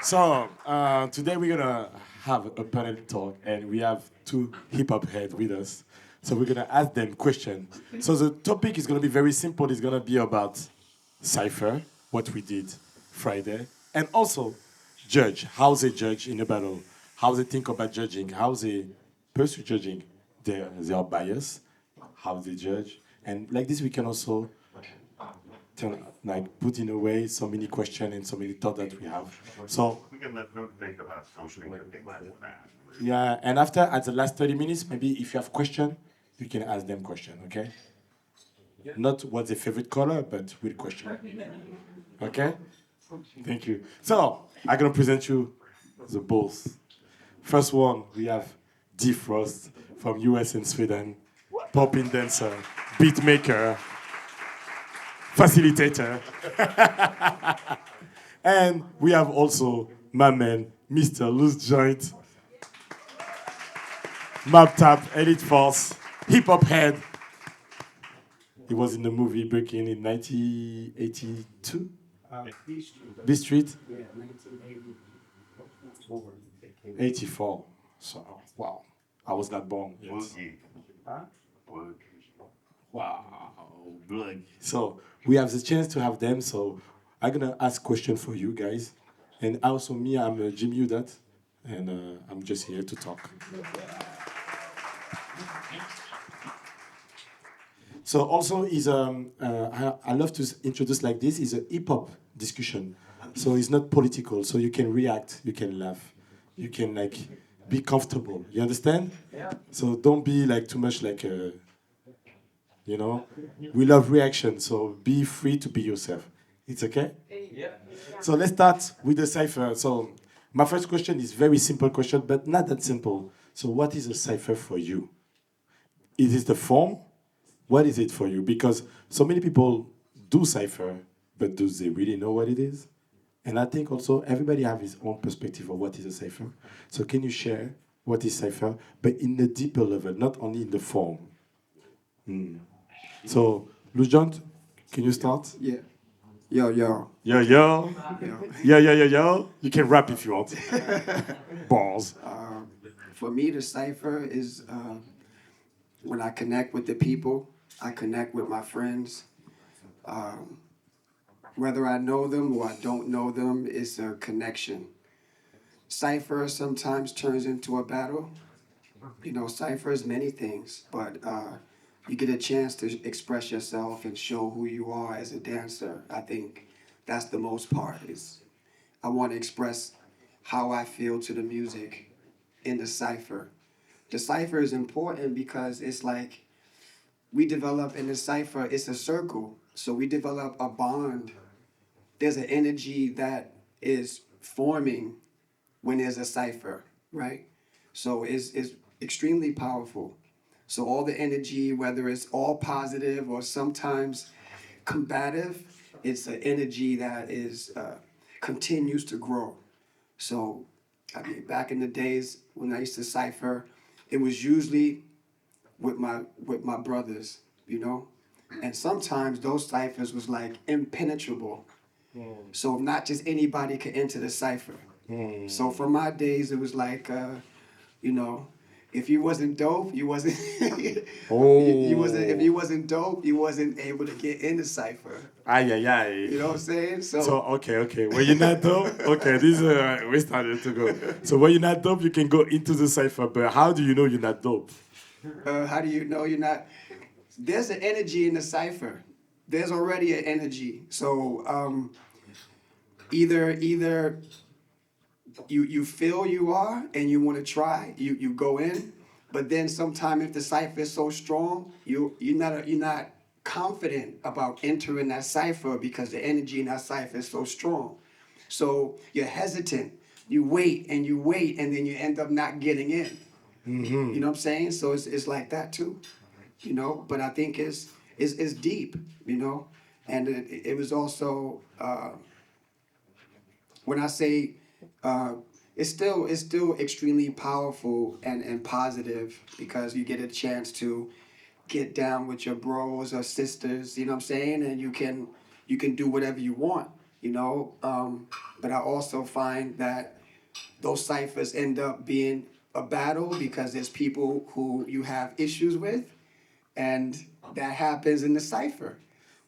Today we're gonna have a panel talk, and we have two hip hop heads with us. So we're gonna ask them questions. So the topic is gonna be very simple. It's gonna be about cipher, what we did Friday, and also judge. How they judge in a battle, how they think about judging, how they pursue judging, their bias, how they judge, and like this we can also like put in away so many questions and so many thoughts that we have. So We can let them think about something that they might want to ask. yeah, and after at the last 30 minutes, maybe if you have question, you can ask them question, okay? Not what's their favorite color, but real question. Okay? Thank you. So I'm gonna present you the both. First one, we have D Frost from US and Sweden, popping dancer, beat maker, facilitator. And we have also my man, Mr. LooseJoint, Map Tap, Elite Force, hip hop head. He was in the movie Breaking in 1982. B Street, 84. So, wow. I was not born yet. Boogie. Boogie. Wow. Blood. So, we have the chance to have them. So, I'm going to ask question for you guys. And also me, I'm Jim Yudat. And I'm just here to talk. So also is I love to introduce like this is a hip hop discussion. So it's not political. So you can react, you can laugh, you can like be comfortable. You understand? Yeah. So don't be like too much like you know. We love reaction. So be free to be yourself. It's okay. Yeah. So let's start with the cipher. So my first question is very simple question, but not that simple. So what is a cipher for you? Is it the form? What is it for you? Because so many people do cipher, but do they really know what it is? And I think also everybody have his own perspective of what is a cipher. So can you share what is cipher, but in the deeper level, not only in the form? So, LooseJoint, can you start? Yeah. Yo, yo. Yo, yo. Yo. Yo. You can rap if you want. Balls. For me, the cipher is when I connect with the people, I connect with my friends. Whether I know them or I don't know them, it's a connection. Cipher sometimes turns into a battle. You know, cipher is many things, but you get a chance to express yourself and show who you are as a dancer. I think that's the most part. Is I want to express how I feel to the music in the cipher. The cipher is important because it's like we develop in the cipher, it's a circle. So we develop a bond. There's an energy that is forming when there's a cipher, right? So it's extremely powerful. So all the energy, whether it's all positive or sometimes combative, it's an energy that is continues to grow. So, I mean, back in the days when I used to cipher, it was usually with my brothers, you know, and sometimes those ciphers was like impenetrable. So not just anybody could enter the cipher. So for my days, it was like, you know, if you wasn't dope, you wasn't. you wasn't. If you wasn't dope, you wasn't able to get in the cipher. Ay, ay, ay. You know what I'm saying? So okay. When you're not dope, okay, this we started to go. So when you're not dope, you can go into the cipher. But how do you know you're not dope? How do you know you're not? There's an energy in the cipher. There's already an energy. So either you feel you are and you want to try, you go in, but then sometime if the cipher is so strong, you're not confident about entering that cipher because the energy in that cipher is so strong. So you're hesitant. You wait and you wait, and then you end up not getting in. You know what I'm saying? So it's like that too, you know. But I think it's deep, you know, and it was also when I say it's still extremely powerful and positive because you get a chance to get down with your bros or sisters, you know what I'm saying, and you can do whatever you want. you know. But I also find that those ciphers end up being a battle because there's people who you have issues with, and that happens in the cipher,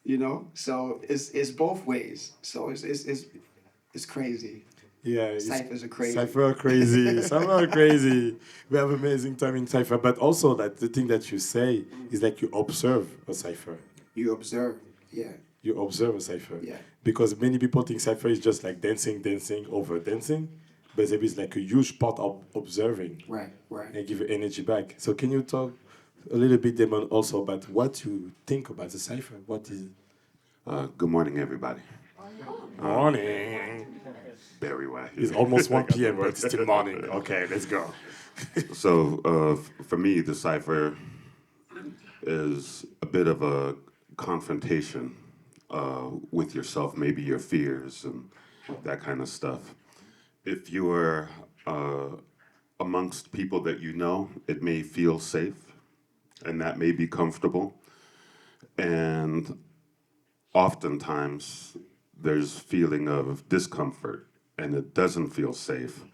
you know. So it's both ways. So it's crazy. Yeah, Ciphers are crazy. Cypher are crazy. Some are crazy. We have amazing time in Cypher, but also that the thing that you say is like you observe a Cypher. You observe, yeah, You observe a Cypher. yeah, Because many people think Cypher is just like dancing, dancing, over dancing, but there is like a huge part of observing right, right. and give your energy back. So can you talk a little bit, Damon, also about what you think about the Cypher? What is Good morning, everybody. morning? Very well. It's almost 1 p.m., but it's still morning. Okay, let's go. So, for me, the cipher is a bit of a confrontation with yourself, maybe your fears and that kind of stuff. If you are amongst people that you know, it may feel safe and that may be comfortable. And oftentimes there's feeling of discomfort and it doesn't feel safe,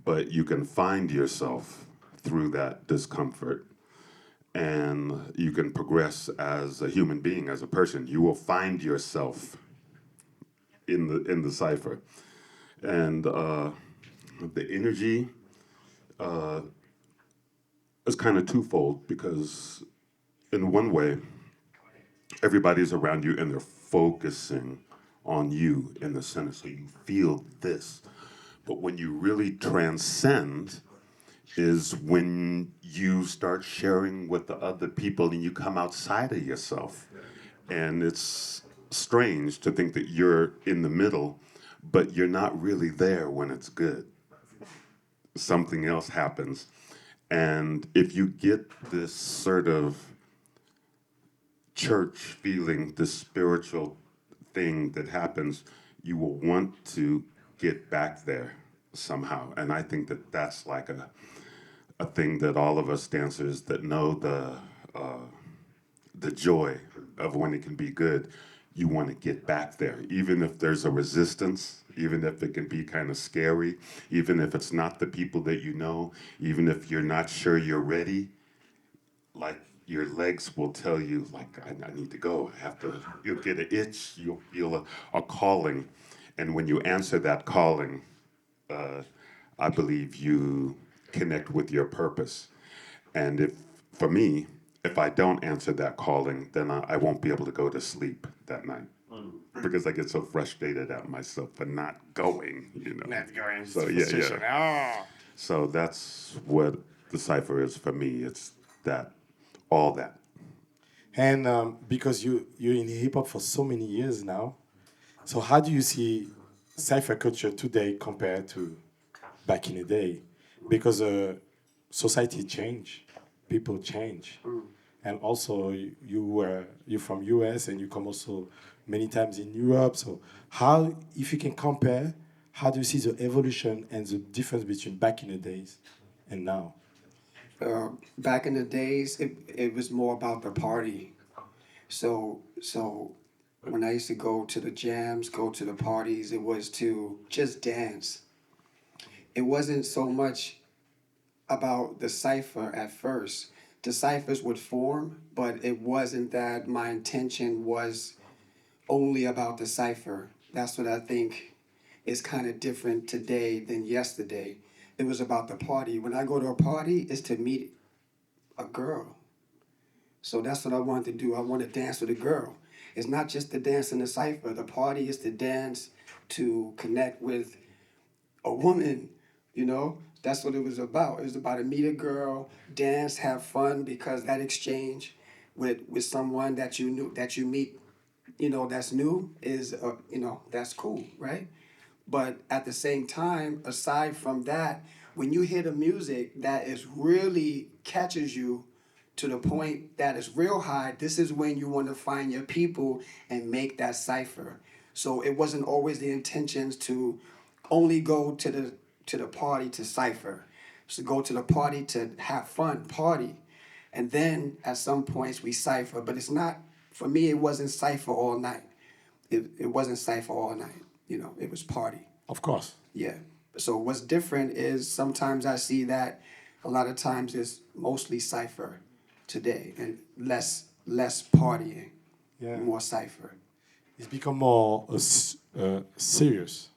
but you can find yourself through that discomfort and you can progress as a human being, as a person. You will find yourself in the cipher. And the energy is kind of twofold because in one way, everybody's around you and they're focusing on you in the center. So you feel this. But when you really transcend is when you start sharing with the other people and you come outside of yourself. And it's strange to think that you're in the middle, but you're not really there when it's good. Something else happens. And if you get this sort of church feeling, this spiritual thing that happens, you will want to get back there somehow. And I think that that's like a thing that all of us dancers that know the joy of when it can be good, you want to get back there, even if there's a resistance, even if it can be kind of scary, even if it's not the people that you know, even if you're not sure you're ready, like your legs will tell you, like, I need to go. I have to, you'll get an itch, you'll feel a calling. And when you answer that calling, I believe you connect with your purpose. And if, for me, if I don't answer that calling, then I won't be able to go to sleep that night. Because I get so frustrated at myself for not going, you know. Not going. So yeah. So that's what the cipher is for me. It's that, all that. And because you're in hip hop for so many years now, so how do you see cypher culture today compared to back in the day? Because society change, people change, and also you're from US and you come also many times in Europe. So how, if you can compare, how do you see the evolution and the difference between back in the days and now? Back in the days, it was more about the party. So when I used to go to the jams, go to the parties, it was to just dance. It wasn't so much about the cipher at first. The ciphers would form, but it wasn't that my intention was only about the cipher. That's what I think is kind of different today than yesterday. It was about the party. When I go to a party, it's to meet a girl. So that's what I wanted to do. I want to dance with a girl. It's not just to dance in the cipher. The party is to dance, to connect with a woman, you know? That's what it was about. It was about to meet a girl, dance, have fun, because that exchange with someone that you knew, that you meet, you know, that's new is, you know, that's cool, right? But at the same time, aside from that, when you hear the music that is really catches you to the point that is real high, this is when you want to find your people and make that cipher. So it wasn't always the intentions to only go to the party to cipher. So go to the party to have fun, party. And then at some points we cipher, but it's not, for me, it wasn't cipher all night. It wasn't cipher all night. it was party. Of course. Yeah. So what's different is sometimes I see that a lot of times it's mostly cipher today and less partying, Yeah. more cipher, It's become more serious.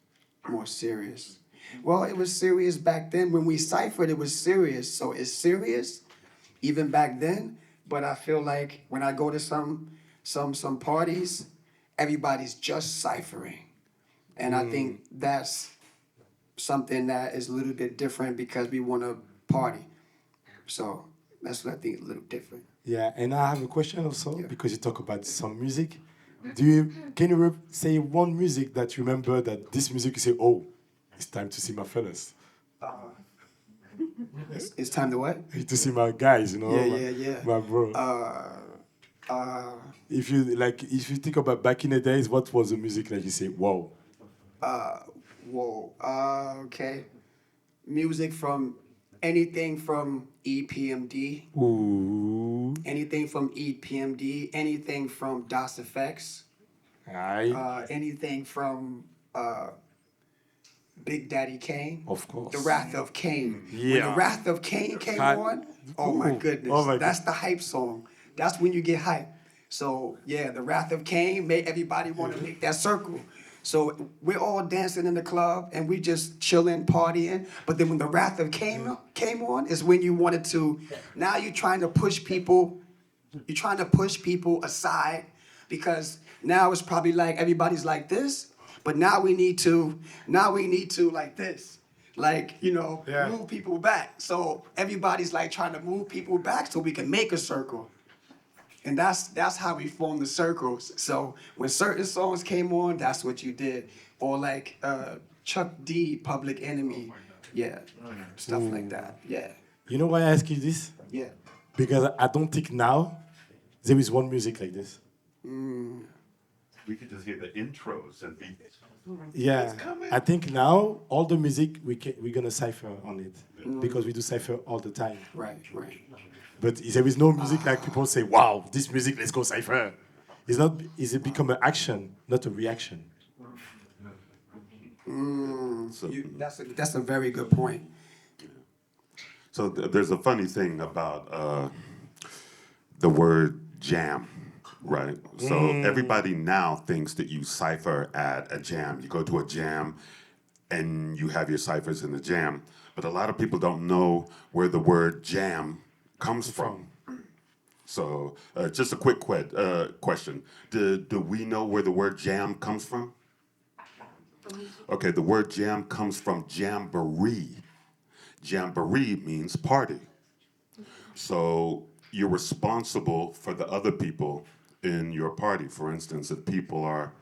more serious. Well, it was serious back then. When we ciphered, it was serious. So it's serious even back then. But I feel like when I go to some parties, everybody's just ciphering. And I think that's something that is a little bit different because we want to party. So that's what I think is a little different. Yeah, and I have a question also Yeah. because you talk about some music. Can you say one music that you remember that this music you say, oh, it's time to see my fellas, It's time to what? to see my guys, Yeah. my bro. If you think about back in the days, what was the music that you say, wow? Whoa. Okay. Music from anything from EPMD, Ooh, anything from DOS Effects, aye, anything from Big Daddy Kane. of course. The Wrath of Cain. When Yeah. the Wrath of Cain came Hi- on, oh my Ooh. goodness. Oh my That's the hype song. That's when you get hype. So yeah, the Wrath of Cain made everybody want to make that circle. So we're all dancing in the club and we just chilling, partying. But then when the Wrath of Cain came on is when you wanted to, now you're trying to push people, aside because now it's probably like everybody's like this, but now we need to like this. Like, Yeah. move people back. So everybody's like trying to move people back so we can make a circle. And that's how we formed the circles. So when certain songs came on, that's what you did. Or like Chuck D, Public Enemy. Yeah. Stuff like that. Yeah. You know why I ask you this? Yeah. Because I don't think now there is one music like this. We could just hear the intros and be. Yeah, I think now all the music we're gonna cipher on it because we do cipher all the time. Right. But there is no music like people say, "Wow, this music, let's go cipher." It's not. It become an action, not a reaction? That's a very good point. So there's a funny thing about the word jam, right? So everybody now thinks that you cipher at a jam. You go to a jam and you have your ciphers in the jam. But a lot of people don't know where the word jam comes from. So just a quick question. Do we know where the word jam comes from? Okay, the word jam comes from jamboree. Jamboree means party. So you're responsible for the other people in your party. For instance, if people are,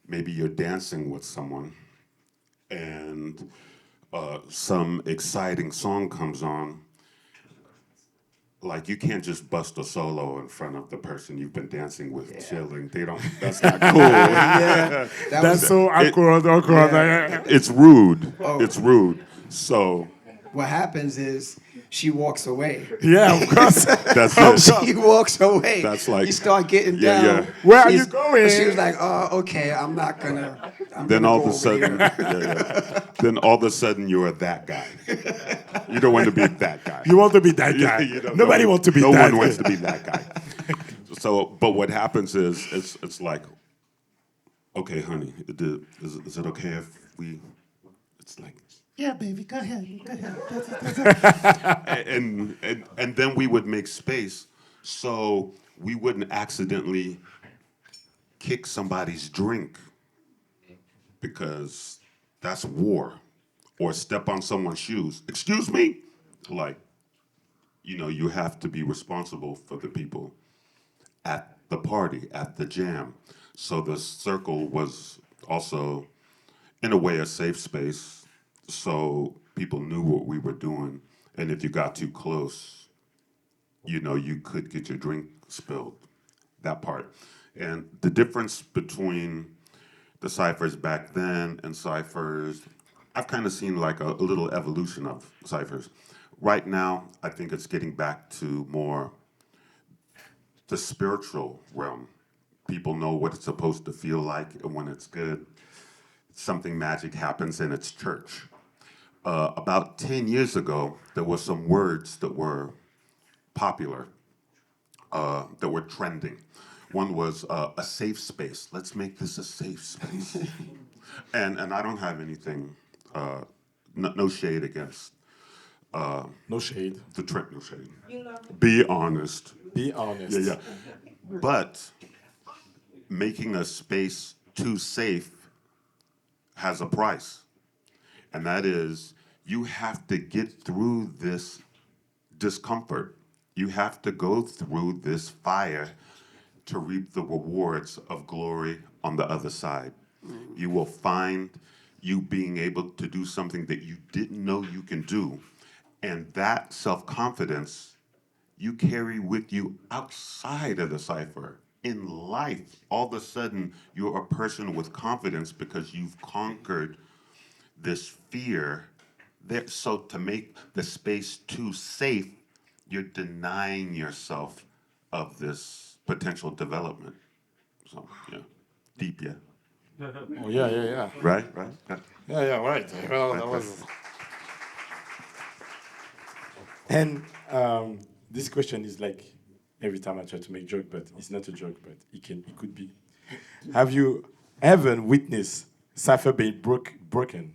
maybe you're dancing with someone and some exciting song comes on, like you can't just bust a solo in front of the person you've been dancing with, chilling. That's not cool. Yeah. That's so awkward. It's rude. Oh. It's rude. So What happens is she walks away. Yeah, of course. that's it. She walks away. That's like- you start getting Yeah, down. yeah. Where are you She's- going? She was like, "Oh, okay, I'm not gonna." Then all of go a over sudden, here." then all of a sudden you're that guy. You don't want to be that guy. You want to be that guy. You don't- Nobody wants to be no that. one wants to be that guy. So, but what happens is, it's like, okay, honey, is it okay if we? It's like, Yeah, baby, go ahead. and then we would make space so we wouldn't accidentally kick somebody's drink because that's war, or step on someone's shoes. Excuse me, like, you have to be responsible for the people at the party, at the jam. So the circle was also, in a way, a safe space. So people knew what we were doing. And if you got too close, you could get your drink spilled. That part. And the difference between the ciphers back then and ciphers, I've kind of seen like a little evolution of ciphers. Right now, I think it's getting back to more the spiritual realm. People know what it's supposed to feel like, and when it's good, something magic happens and it's church. About 10 years ago, there were some words that were popular, that were trending. One was a safe space. Let's make this a safe space. And I don't have anything, no shade against No shade. the trend, no shade. Be honest. Be honest. Yeah, yeah. But making a space too safe has a price. And that is, you have to get through this discomfort. You have to go through this fire to reap the rewards of glory on the other side. You will find you being able to do something that you didn't know you can do. And that self-confidence you carry with you outside of the cipher. In life, all of a sudden, you're a person with confidence because you've conquered this fear. So to make the space too safe, you're denying yourself of this potential development. So, yeah. Deep, yeah. Oh, yeah, yeah, yeah. Right? Yeah. Yeah, yeah, right. Well, that was. And this question is like every time I try to make joke, but it's not a joke, but it could be. Have you ever witnessed cipher being broken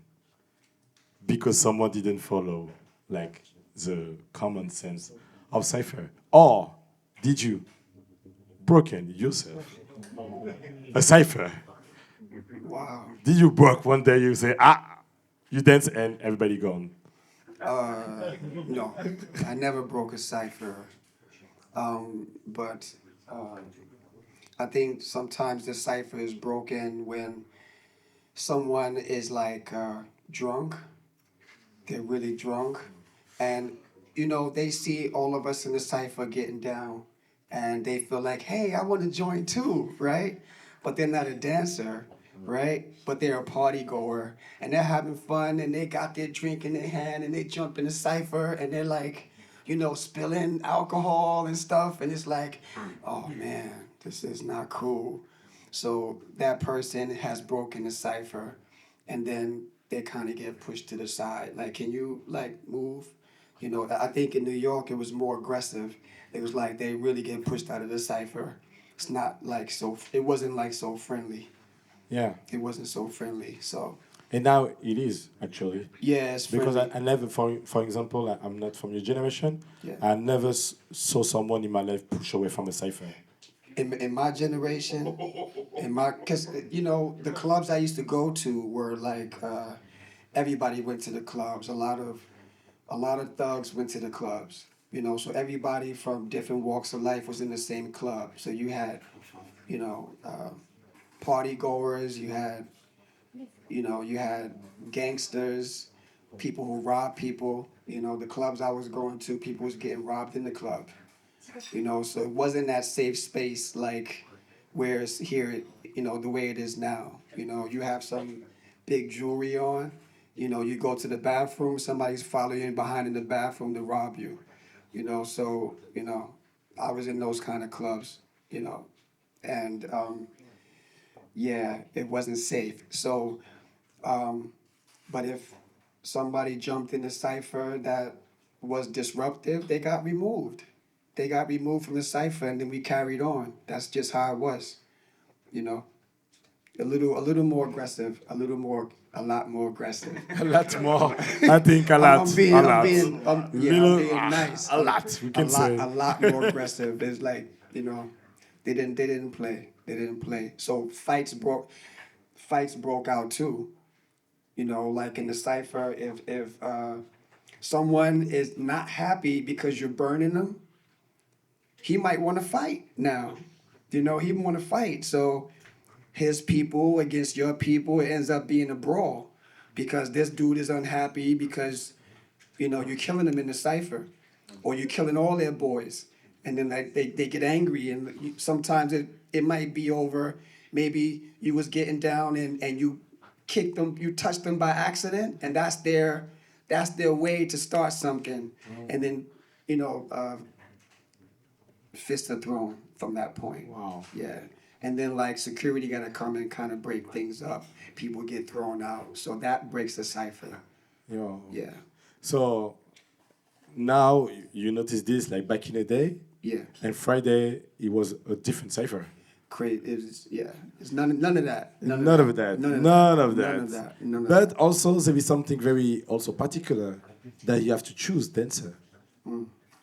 because someone didn't follow like the common sense of cipher, or did you broken yourself a cipher? Wow. Did you broke one day? You say you dance and everybody gone. No, I never broke a cipher. But I think sometimes the cipher is broken when someone is like drunk. They're really drunk. And, they see all of us in the cipher getting down. And they feel like, hey, I want to join too, right? But they're not a dancer, right? But they're a party goer. And they're having fun and they got their drink in their hand and they jump in the cipher and they're like, spilling alcohol and stuff. And it's like, oh man, this is not cool. So that person has broken the cipher and then they kind of get pushed to the side. Like, can you move? I think in New York it was more aggressive. It was like they really get pushed out of the cipher. It's not like so. It wasn't like so friendly. Yeah. It wasn't so friendly. So. And now it is actually. Yeah, it's friendly. Because I never, for example, I'm not from your generation. Yeah. I never saw someone in my life push away from a cipher. In my generation, because the clubs I used to go to were like everybody went to the clubs. A lot of thugs went to the clubs. So everybody from different walks of life was in the same club. So you had, party goers. You had gangsters, people who robbed people. The clubs I was going to, people was getting robbed in the club. So it wasn't that safe space like where it's here, the way it is now. You have some big jewelry on, you go to the bathroom, somebody's following you behind in the bathroom to rob you. So, I was in those kind of clubs, and yeah, it wasn't safe. So, but if somebody jumped in the cipher that was disruptive, they got removed. They got removed from the cipher, and then we carried on. That's just how it was, A little more aggressive, a lot more aggressive. A lot more. I think a lot. I'm being nice. A lot. We can say. A lot more aggressive. It's like, they didn't play. They didn't play. So fights broke out too. Like in the cipher, if someone is not happy because you're burning them, he might want to fight now. He want to fight. So his people against your people, it ends up being a brawl because this dude is unhappy because, you're killing them in the cipher or you're killing all their boys. And then they get angry and sometimes it might be over. Maybe you was getting down and you kicked them, you touched them by accident, and that's their way to start something. And then, fists are thrown from that point. Wow. Yeah. and then like security gotta come and kind of break things up. People get thrown out, so that breaks the cipher. You know. Yeah, So now you notice this, like back in the day, yeah. and Friday it was a different cipher. Great. It's yeah. It's none of that. None of that. None of None that. of None that. of that. None of But that. also there is something very also particular that you have to choose dancer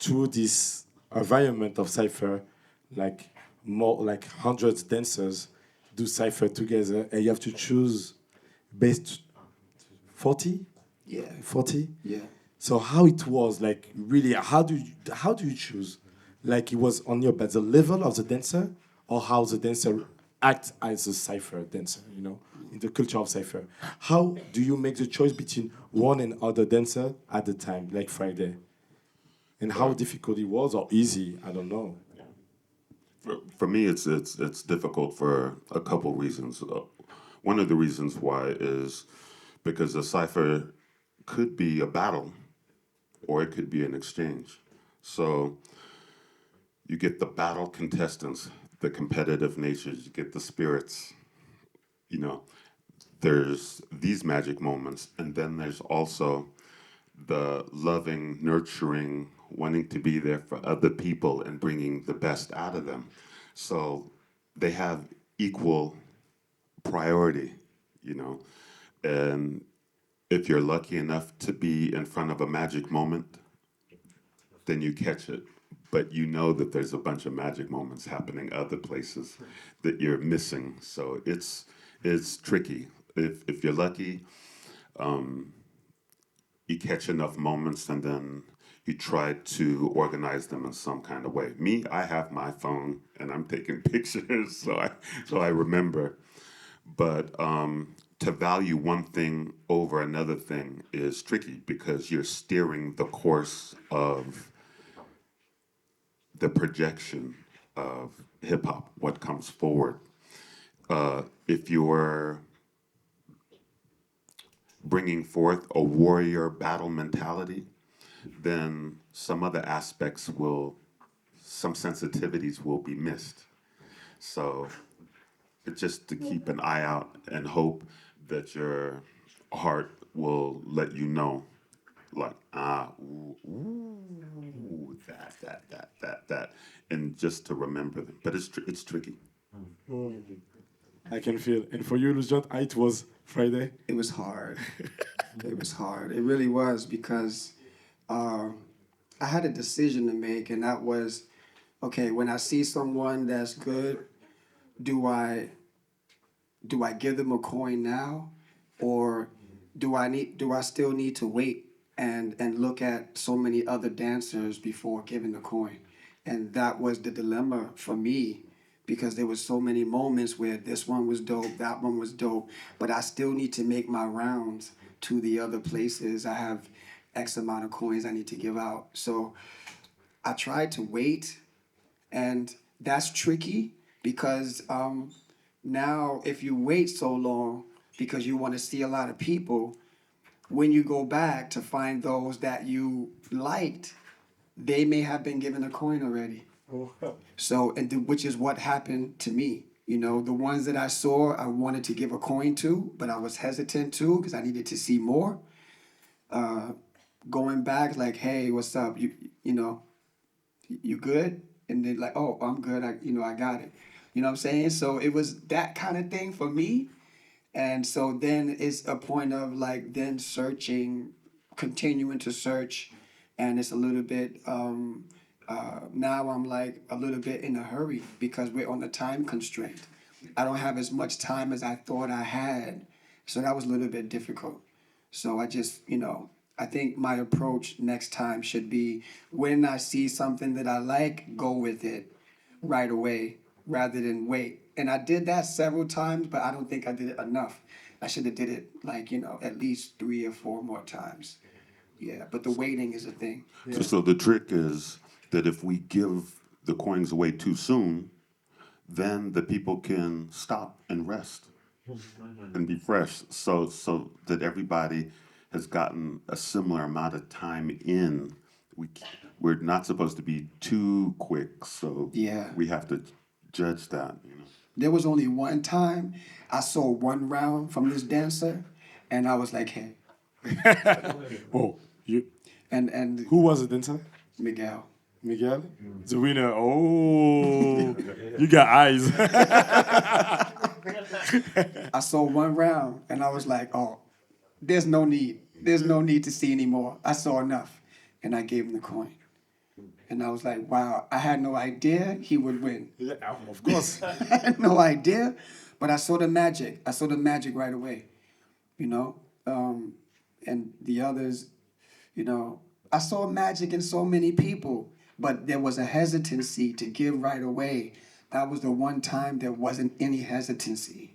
to this environment of cipher, like more like hundreds dancers do cipher together, and you have to choose based 40, Yeah. 40. Yeah. So how it was like really how do you choose? Like it was on your but the level of the dancer or how the dancer act as a cipher dancer, you know, in the culture of cipher. How do you make the choice between one and other dancer at the time, like Friday? And how difficult it was or easy, I don't know. For me, it's difficult for a couple reasons. One of the reasons why is because the cipher could be a battle, or it could be an exchange. So you get the battle contestants, the competitive natures, you get the spirits. You know, there's these magic moments, and then there's also the loving, nurturing, wanting to be there for other people and bringing the best out of them. So they have equal priority, you know. And if you're lucky enough to be in front of a magic moment, then you catch it. But you know that there's a bunch of magic moments happening other places that you're missing. So it's tricky. If you're lucky, you catch enough moments and then you try to organize them in some kind of way. Me, I have my phone and I'm taking pictures, so I remember. But to value one thing over another thing is tricky because you're steering the course of the projection of hip hop, what comes forward. If you're bringing forth a warrior battle mentality, then some sensitivities will be missed. So just to keep an eye out and hope that your heart will let you know, like, that, and just to remember them. But it's tricky. I can feel. And for you, LooseJoint, it was Friday. It was hard. It was hard. It really was because I had a decision to make, and that was, okay, when I see someone that's good, do I give them a coin now, or do I still need to wait and look at so many other dancers before giving the coin? And that was the dilemma for me because there was so many moments where this one was dope, that one was dope, but I still need to make my rounds to the other places. I have X amount of coins I need to give out. So I tried to wait, and that's tricky because now if you wait so long because you want to see a lot of people, when you go back to find those that you liked, they may have been given a coin already. So, which is what happened to me. You know, the ones that I saw, I wanted to give a coin to, but I was hesitant to because I needed to see more. Going back, like, hey, what's up? You know, you good? And then like, oh, I'm good. I got it. You know what I'm saying? So it was that kind of thing for me. And so then it's a point of like then searching, continuing to search, and it's a little bit. Now I'm like a little bit in a hurry because we're on a time constraint. I don't have as much time as I thought I had, so that was a little bit difficult. So I just, I think my approach next time should be when I see something that I like, go with it right away rather than wait. And I did that several times, but I don't think I did it enough. I should have did it like, at least 3 or 4 more times. Yeah, but the waiting is a thing. So the trick is that if we give the coins away too soon, then the people can stop and rest and be fresh. So that everybody has gotten a similar amount of time in. We're not supposed to be too quick, so Yeah. we have to judge that. There was only one time I saw one round from this dancer, and I was like, hey. Oh, you. And Who was the dancer? Miguel. Miguel? The winner. Oh, you got eyes. I saw one round, and I was like, oh, there's no need. There's no need to see anymore. I saw enough. And I gave him the coin. And I was like, wow, I had no idea he would win. Yeah, of course. I had no idea, but I saw the magic. I saw the magic right away, you know? And the others, you know, I saw magic in so many people, but there was a hesitancy to give right away. That was the one time there wasn't any hesitancy.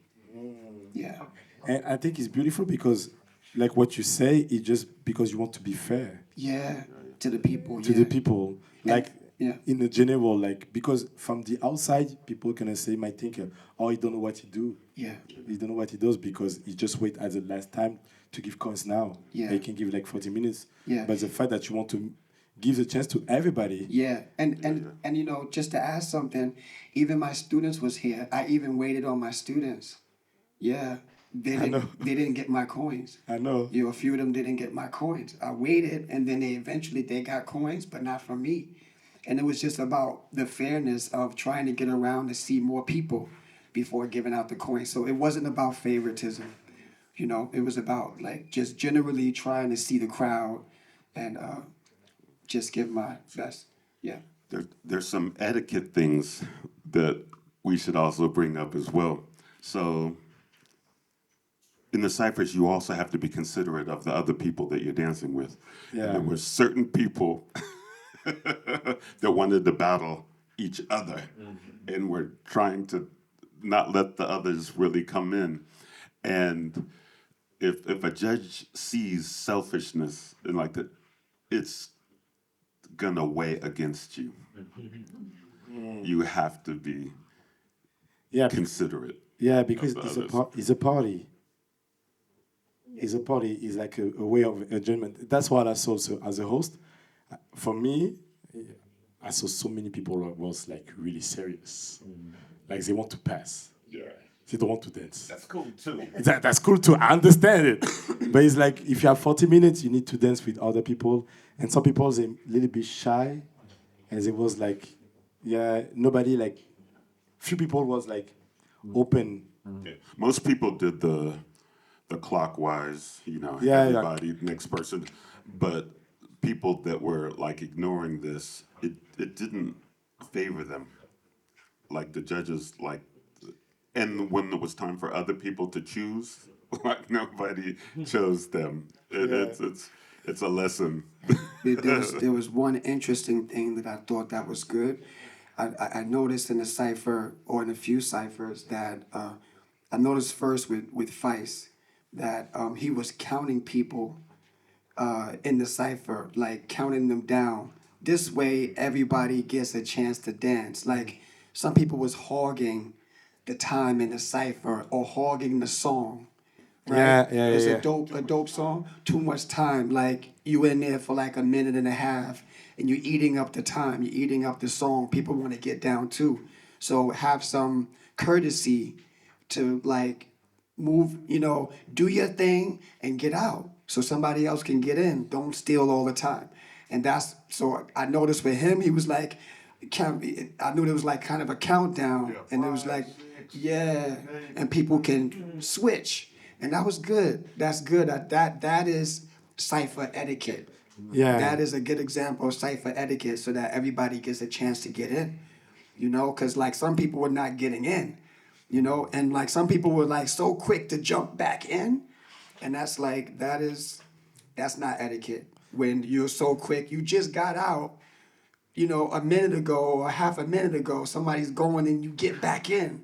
Yeah. And I think it's beautiful because, like what you say, it's just because you want to be fair Yeah. To the people. to Yeah. the people. Like, yeah. in the general, like, because from the outside, people gonna say, might think, oh, he don't know what he do. Yeah. He don't know what he does because he just wait at the last time to give coins now. Yeah. He can give like 40 minutes. Yeah. But the fact that you want to give the chance to everybody. Yeah, and you know, just to add something, even my students was here. I even waited on my students. Yeah, know. they didn't get my coins. I know. You know, a few of them didn't get my coins. I waited, and then they got coins, but not from me. And it was just about the fairness of trying to get around to see more people before giving out the coins. So it wasn't about favoritism. You know, it was about like just generally trying to see the crowd and just give my best. Yeah. There's some etiquette things that we should also bring up as well. So in the ciphers, you also have to be considerate of the other people that you're dancing with. Yeah. And there were certain people that wanted to battle each other and were trying to not let the others really come in. And if a judge sees selfishness and like that, it's gonna weigh against you. You have to be Yeah, considerate. yeah, because the it's others. it's a party. It's a party. It's like a way of enjoyment. That's what I saw. So as a host, for me, I saw so many people that was like really serious. Like they want to pass. Yeah. They don't want to dance. That's cool too. That's cool too. I understand it. But it's like if you have 40 minutes, you need to dance with other people. And some people, they're a little bit shy. And it was like, yeah, nobody like, few people was like open. Yeah. Most people did the clockwise, you know, Yeah, yeah. everybody, next person. But people that were like ignoring this, it didn't favor them. Like the judges, like, and when it was time for other people to choose, like nobody chose them. It's a lesson. There was one interesting thing that I thought that was good. I noticed in the cipher, or in a few ciphers, that I noticed first with Feist that he was counting people in the cipher, like counting them down. This way, everybody gets a chance to dance. Like some people was hogging the time in the cipher or hogging the song. Right? Yeah, It's yeah. a dope song. Too much time. Like you in there for like a minute and a half, and you're eating up the time. You're eating up the song. People want to get down too. So have some courtesy to like move. You know, do your thing and get out, so somebody else can get in. Don't steal all the time. And that's so I noticed with him, he was like, I knew there was like kind of a countdown, and it was like, yeah, and people can switch. And that was good. That's good. That is cipher etiquette. Yeah. That is a good example of cipher etiquette, so that everybody gets a chance to get in. You know, because like some people were not getting in. You know, and like some people were like so quick to jump back in, and that's like that's not etiquette. When you're so quick, you just got out. You know, a minute ago or half a minute ago, somebody's going and you get back in.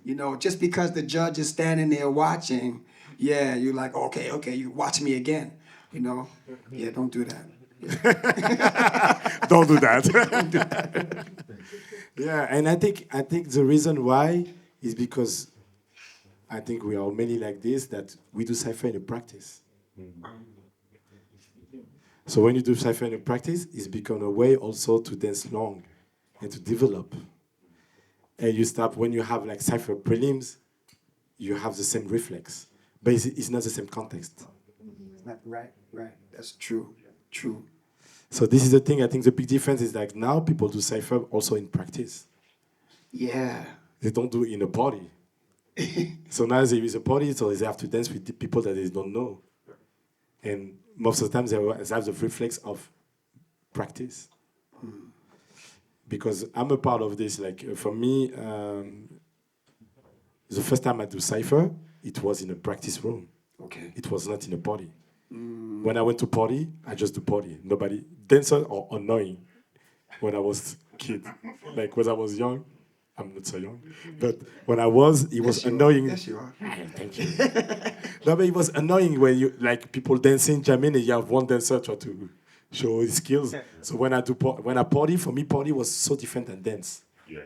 You know, just because the judge is standing there watching, yeah, you're like, okay, you watch me again. You know, yeah, don't do that. Don't do that. Yeah, and I think the reason why is because I think we are many like this that we do cipher in a practice. So when you do cipher in a practice, it's become a way also to dance long and to develop. and you start when you have like cipher prelims, you have the same reflex, but it's not the same context. Right. That's true. True. So this is the thing. I think the big difference is like now people do cipher also in practice. Yeah. They don't do it in a party. So now there is a party, so they have to dance with the people that they don't know, and most of the time they have the reflex of practice. Because I'm a part of this. Like for me, the first time I do cipher, it was in a practice room. Okay. It was not in a party. When I went to party, I just do party. Nobody dancer or annoying. When I was kid, like when I was young, I'm not so young, but when I was, it was Yes, you are. annoying. Yes, you are. Thank you. No, but it was annoying when you like people dancing, jamming, and you have one dancer try to show his skills. So when when I party, for me, party was so different than dance. Yeah.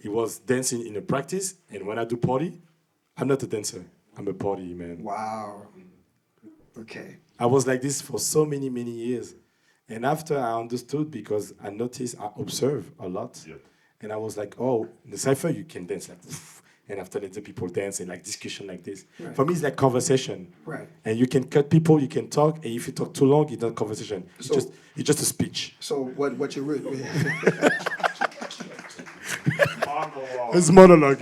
It was dancing in a practice, and when I do party, I'm not a dancer. I'm a party man. Wow. Okay. I was like this for so many, many years. And after I understood, because I noticed, I observe a lot. Yep. And I was like, oh, in the cipher, you can dance like, and after that, the people dance and like discussion like this. Right. For me, it's like conversation. Right. And you can cut people, you can talk, and if you talk too long, it's not conversation. So- It's just a speech. So what you really It's monologue.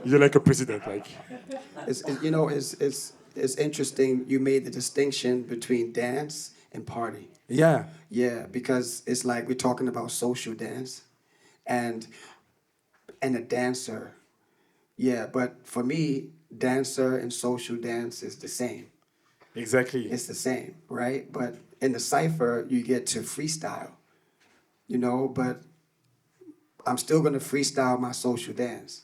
You're like a president, like. it's interesting you made the distinction between dance and party. Yeah. Yeah, because it's like we're talking about social dance and a dancer. Yeah, but for me, dancer and social dance is the same. Exactly. It's the same, right? But in the cipher, you get to freestyle, but I'm still gonna freestyle my social dance.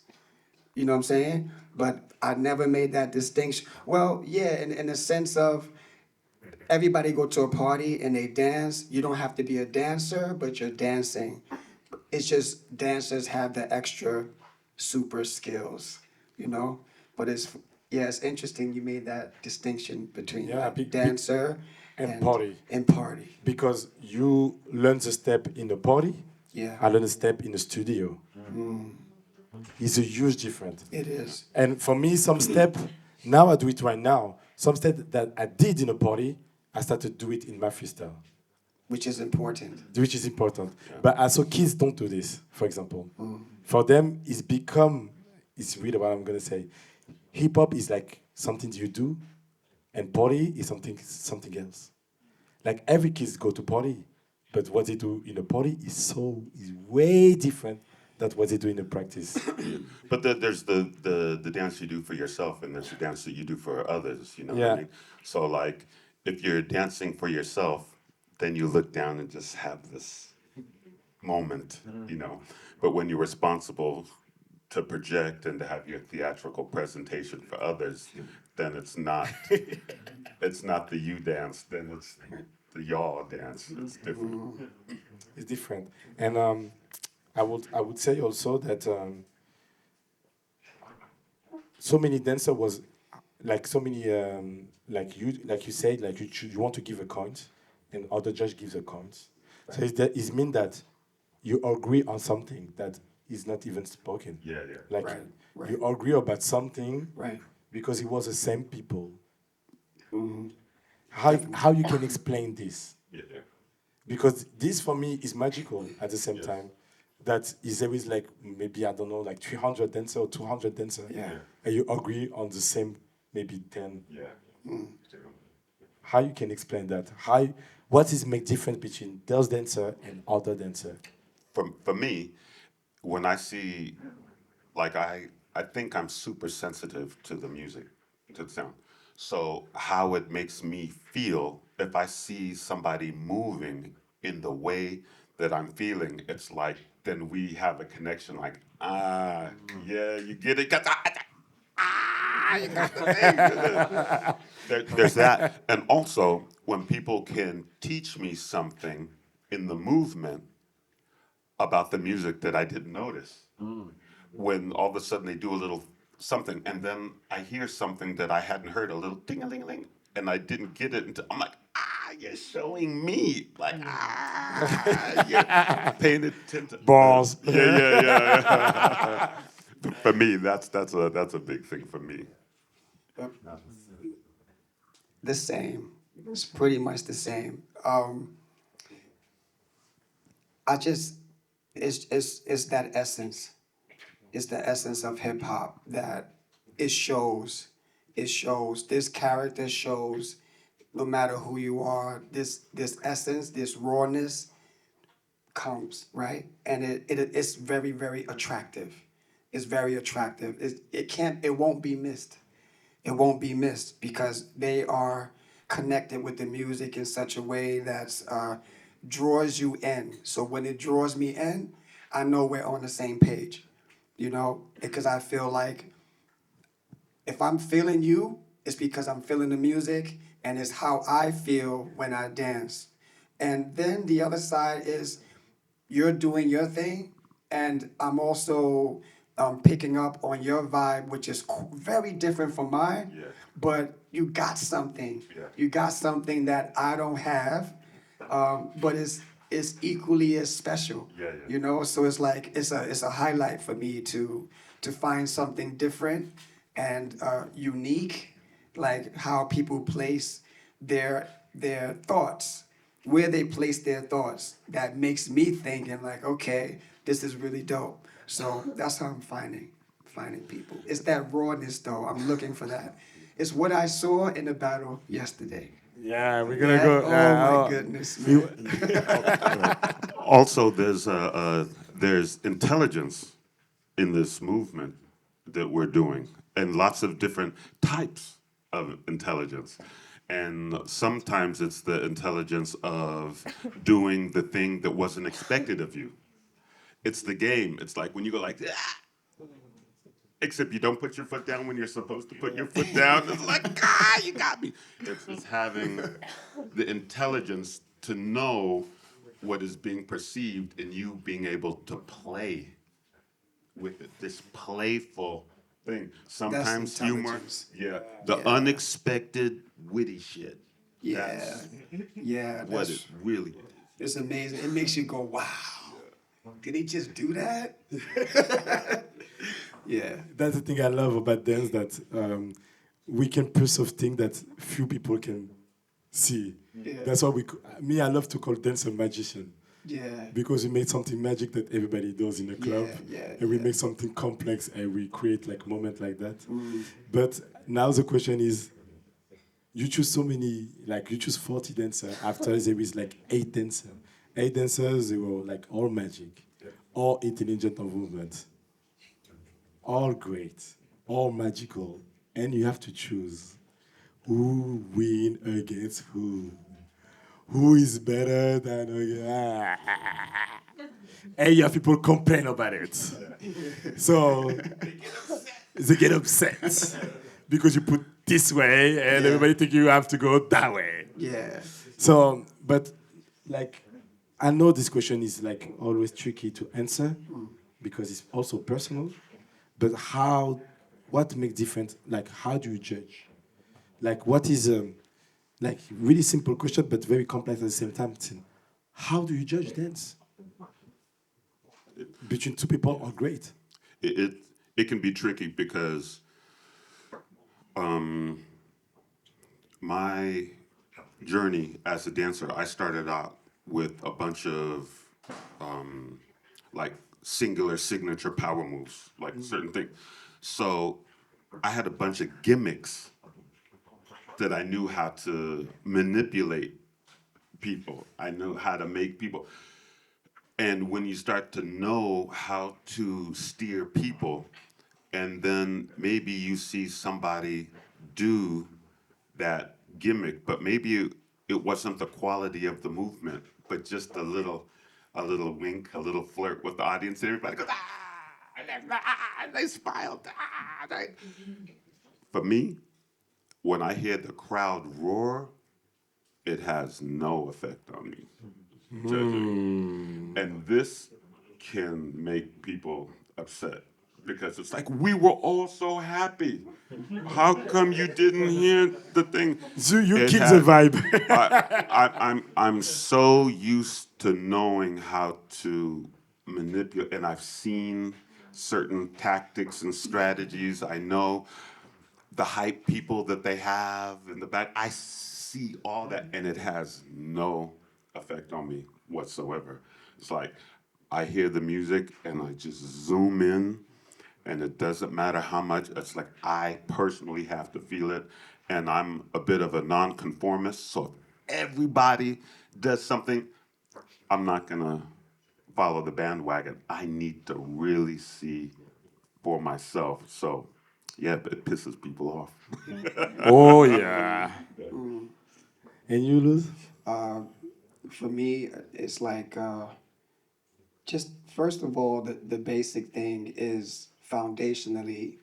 You know what I'm saying? But I never made that distinction. Well, yeah, in the sense of everybody go to a party and they dance. You don't have to be a dancer, but you're dancing. It's just dancers have the extra super skills, But it's interesting you made that distinction between dancer and party. And party. Because you learn the step in the party, Yeah. I learn the step in the studio. It's a huge difference. It is. And for me, some step, now I do it right now. Some step that I did in a party, I started to do it in my freestyle, Which is important. which is important. But also kids don't do this, for example. For them, it's weird what I'm going to say. Hip hop is like something you do, and party is something else. Like every kids go to party, but what they do in a party is way different than what they do in a practice. But there's the dance you do for yourself, and there's the dance that you do for others. You know what Yeah. I mean? So like, if you're dancing for yourself, then you look down and just have this moment, But when you're responsible to project and to have your theatrical presentation for others, then it's not the you dance, then it's the y'all dance. It's different. It's different. And I would say also that so many dancer was like so many like you said like you want to give a coins and other judge gives a coins. So it mean that you agree on something that is not even spoken. Yeah. Like Right. you agree about something Right. because it was the same people. How you can explain this? Yeah. Because this for me is magical at the same time. That is there is like maybe I don't know like 300 dancer or 200 dancer, Yeah. and you agree on the same maybe 10. Yeah. How you can explain that? What is make difference between those dancer and other dancer? For me, when I see, like I think I'm super sensitive to the music, to the sound. So how it makes me feel if I see somebody moving in the way that I'm feeling, it's like then we have a connection. Like yeah, you get it. You got the thing. There's that, and also when people can teach me something in the movement about the music that I didn't notice. When all of a sudden they do a little something, and then I hear something that I hadn't heard, a little ding-a-ling-a-ling, and I didn't get it until I'm like, you're showing me, like, you're paying attention. Balls. Yeah. For me, that's a big thing for me. The same. It's pretty much the same. I just, it's that essence. It's the essence of hip hop that it shows. It shows. This character shows. No matter who you are, this essence, this rawness comes right, and it's very very attractive. It's very attractive. It won't be missed. It won't be missed because they are connected with the music in such a way that draws you in. So when it draws me in, I know we're on the same page, because I feel like if I'm feeling you, it's because I'm feeling the music and it's how I feel when I dance. And then the other side is you're doing your thing, and I'm also picking up on your vibe, which is very different from mine. Yeah. But you got something. Yeah. You got something that I don't have, but it's equally as special. Yeah. So it's like it's a highlight for me to find something different and unique, like how people place their thoughts, where they place their thoughts. That makes me think and like, okay, this is really dope. So that's how I'm finding people. It's that rawness though. I'm looking for that. It's what I saw in the battle yesterday. Yeah, we're gonna That, go. oh my goodness, man. Also, there's intelligence in this movement that we're doing, and lots of different types of intelligence. And sometimes it's the intelligence of doing the thing that wasn't expected of you. It's the game. It's like when you go like, except you don't put your foot down when you're supposed to put your foot down. It's like, you got me. It's having the intelligence to know what is being perceived and you being able to play with it. This playful thing. Sometimes humor. intelligence. Yeah. The Yeah. unexpected, witty shit. Yeah, That's yeah, what it really is. it's amazing. It makes you go, wow. Did he just do that? Yeah. That's the thing I love about dance, that we can perceive things that few people can see. Yeah. That's why me, I love to call dance a magician, Yeah. because we make something magic that everybody does in a club, Yeah, and we yeah. make something complex and we create like moment like that. Mm. But now the question is, you choose so many, like you choose 40 dancers. After there is like 8 dancers. 8 dancers, they were like all magic, all intelligent of movement, all great, all magical, and you have to choose who win against who. Who is better than and you have people complain about it. So they get upset because you put this way and Yeah. everybody think you have to go that way. Yeah. So, but like, I know this question is like always tricky to answer because it's also personal. But what makes different? Like, how do you judge? Like, what is like really simple question, but very complex at the same time. How do you judge dance between two people are great? It can be tricky because my journey as a dancer, I started out with a bunch of like singular signature power moves, like certain things. So I had a bunch of gimmicks that I knew how to manipulate people. I knew how to make people. And when you start to know how to steer people, and then maybe you see somebody do that gimmick, but maybe it wasn't the quality of the movement, but just a little wink, a little flirt with the audience, and everybody goes, they smiled. For me, when I hear the crowd roar, it has no effect on me. Judging. And this can make people upset because it's like we were all so happy. How come you didn't hear the thing? So you It keep has- the vibe. I'm so used to knowing how to manipulate, and I've seen certain tactics and strategies. I know the hype people that they have in the back. I see all that, and it has no effect on me whatsoever. It's like I hear the music and I just zoom in, and it doesn't matter how much. It's like I personally have to feel it, and I'm a bit of a nonconformist. So if everybody does something, I'm not gonna follow the bandwagon. I need to really see for myself. So, yeah, but it pisses people off. Oh yeah. And you lose? For me, it's like just first of all, the basic thing is foundationally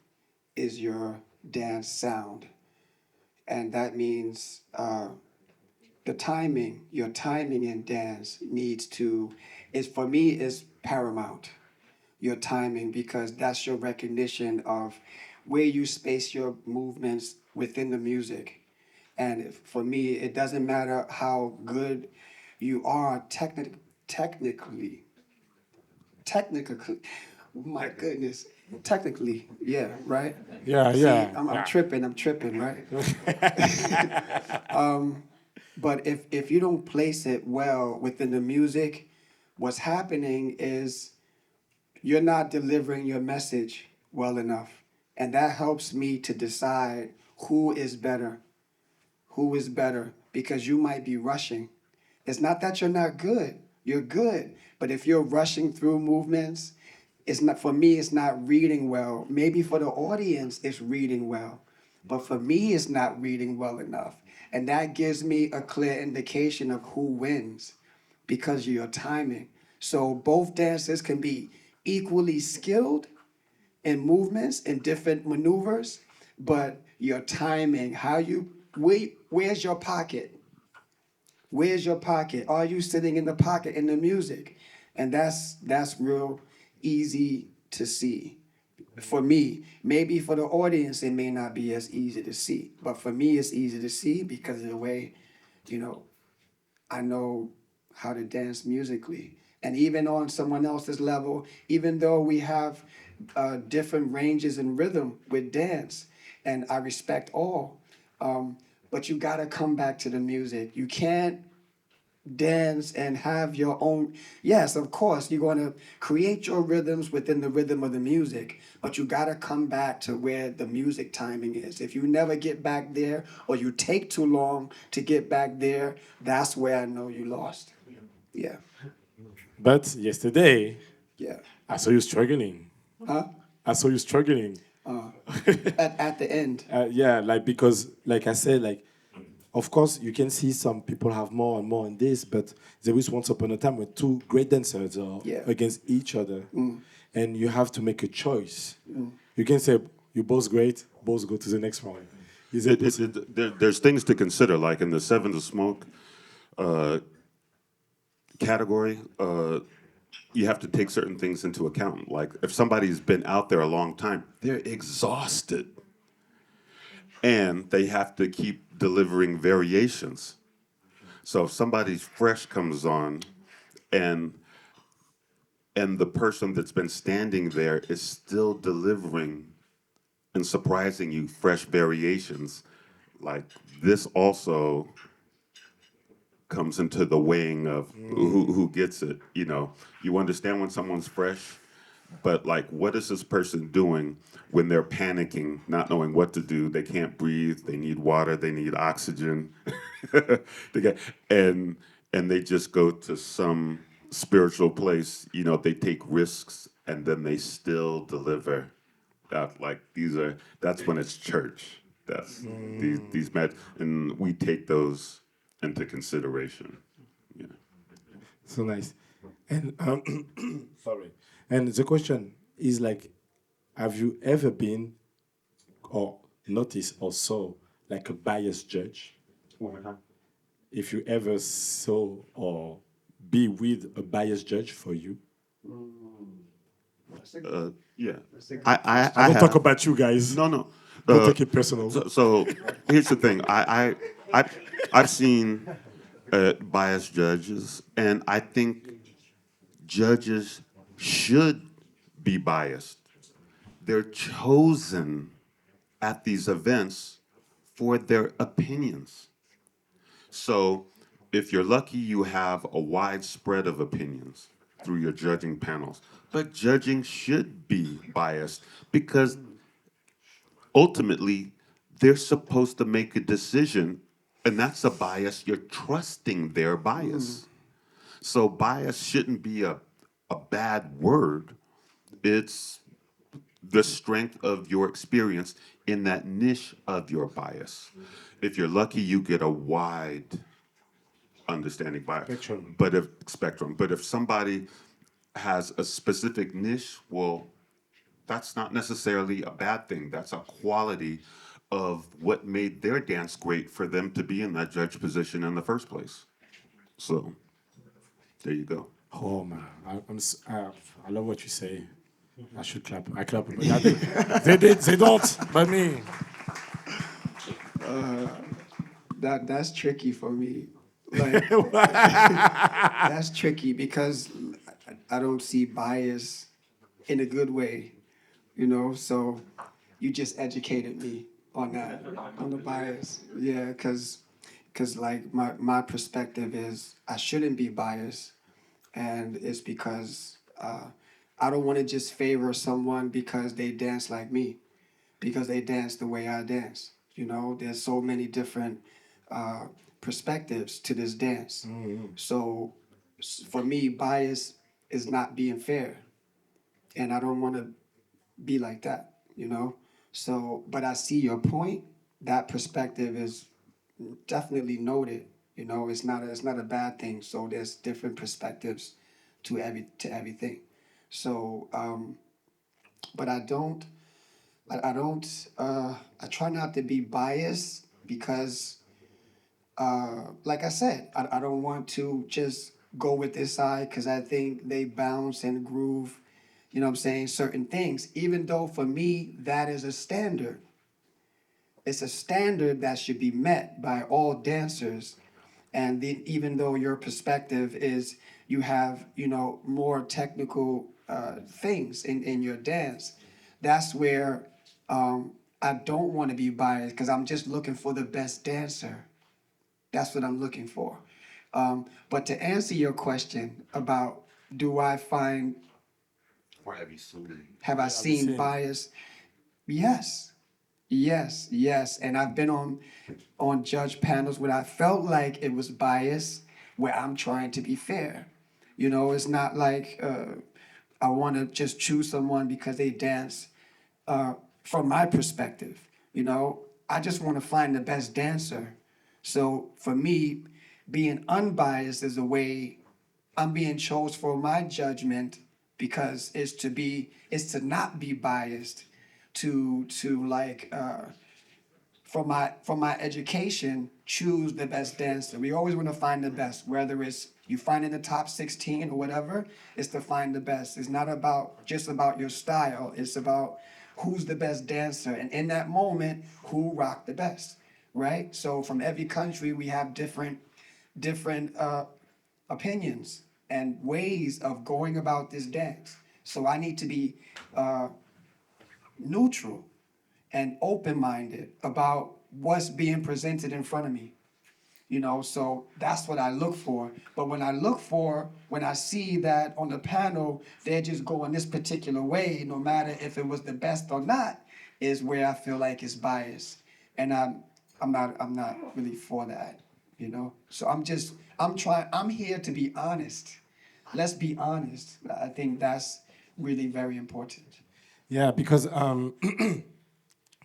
is your dance sound, and that means the timing. Your timing in dance needs to is for me is paramount. Your timing because that's your recognition of where you space your movements within the music. And for me, it doesn't matter how good you are technically. Technically, my goodness, technically, yeah, right. Yeah, See, yeah. I'm tripping, right? But if you don't place it well within the music, what's happening is you're not delivering your message well enough. And that helps me to decide who is better. Who is better? Because you might be rushing. It's not that you're not good. You're good. But if you're rushing through movements, it's not for me, it's not reading well. Maybe for the audience, it's reading well. But for me, it's not reading well enough. And that gives me a clear indication of who wins because of your timing. So both dancers can be equally skilled in movements and different maneuvers, but your timing, where's your pocket? Where's your pocket? Are you sitting in the pocket in the music? And that's real easy to see. For me, maybe for the audience, it may not be as easy to see, but for me, it's easy to see because of the way, you know, I know how to dance musically. And even on someone else's level, even though we have different ranges in rhythm with dance, and I respect all, but you gotta come back to the music. You can't dance and have your own. Yes, of course, you're going to create your rhythms within the rhythm of the music, but you got to come back to where the music timing is. If you never get back there or you take too long to get back there, that's where I know you lost. Yeah. But yesterday, Yeah. I saw you struggling. Huh? I saw you struggling. At the end. Yeah, like because, like I said, like of course you can see some people have more and more in this, but there was once upon a time when two great dancers are Yeah. against each other, and you have to make a choice. You can say you're both great, both go to the next round. Is it possible? There's things to consider, like in the Seven to Smoke category. You have to take certain things into account. Like if somebody's been out there a long time, they're exhausted, and they have to keep delivering variations. So if somebody's fresh comes on, and the person that's been standing there is still delivering and surprising you fresh variations, like this also comes into the weighing of who gets it. You know, you understand when someone's fresh, but like, what is this person doing when they're panicking, not knowing what to do? They can't breathe. They need water. They need oxygen. they get, and they just go to some spiritual place. You know, they take risks and then they still deliver. That like that's when it's church. That's these and we take those into consideration. Yeah. So nice. And sorry. And the question is like, have you ever been or noticed or saw like a biased judge? If you ever saw or be with a biased judge for you? Yeah. I don't talk have. about you guys. No, no. Don't take it personal. So here's the thing. I've seen biased judges, and I think judges should be biased. They're chosen at these events for their opinions. So if you're lucky, you have a wide spread of opinions through your judging panels. But judging should be biased because ultimately they're supposed to make a decision, and that's a bias. You're trusting their bias. So bias shouldn't be a bad word. It's the strength of your experience in that niche of your bias. If you're lucky, you get a wide understanding bias. But if somebody has a specific niche, well, that's not necessarily a bad thing. That's a quality of what made their dance great for them to be in that judge position in the first place. So there you go. Oh man, I love what you say. I should clap. I clap. But yeah, they don't. But me. That's tricky for me. Like that's tricky because I don't see bias in a good way, So you just educated me on that, on the bias. Yeah, because like my perspective is I shouldn't be biased, and it's because I don't want to just favor someone because they dance like me, because they dance the way I dance. There's so many different uh, perspectives to this dance. So for me, bias is not being fair, and I don't want to be like that. So, but I see your point. That perspective is definitely noted. It's not a bad thing. So there's different perspectives to everything. So, but I try not to be biased because, like I said, I don't want to just go with this side because I think they bounce and groove, what I'm saying, certain things, even though for me, that is a standard. It's a standard that should be met by all dancers. And even though your perspective is you have, more technical things in your dance, that's where I don't want to be biased because I'm just looking for the best dancer. That's what I'm looking for. But to answer your question about do I find, Or have you seen? have I seen bias? Yes. Yes, yes. And I've been on judge panels where I felt like it was bias, where I'm trying to be fair. It's not like I want to just choose someone because they dance from my perspective. I just want to find the best dancer. So for me, being unbiased is a way I'm being chose for my judgment because it's to not be biased, to like for my education, choose the best dancer. We always want to find the best, whether it's you find in the top 16 or whatever, it's to find the best. It's not just about your style. It's about who's the best dancer, and in that moment, who rocked the best, right? So from every country, we have different opinions and ways of going about this dance. So I need to be neutral and open-minded about what's being presented in front of me. So that's what I look for. But when I see that on the panel, they're just going this particular way, no matter if it was the best or not, is where I feel like it's biased. And I'm not really for that. So I'm here to be honest. Let's be honest. I think that's really very important. Yeah, because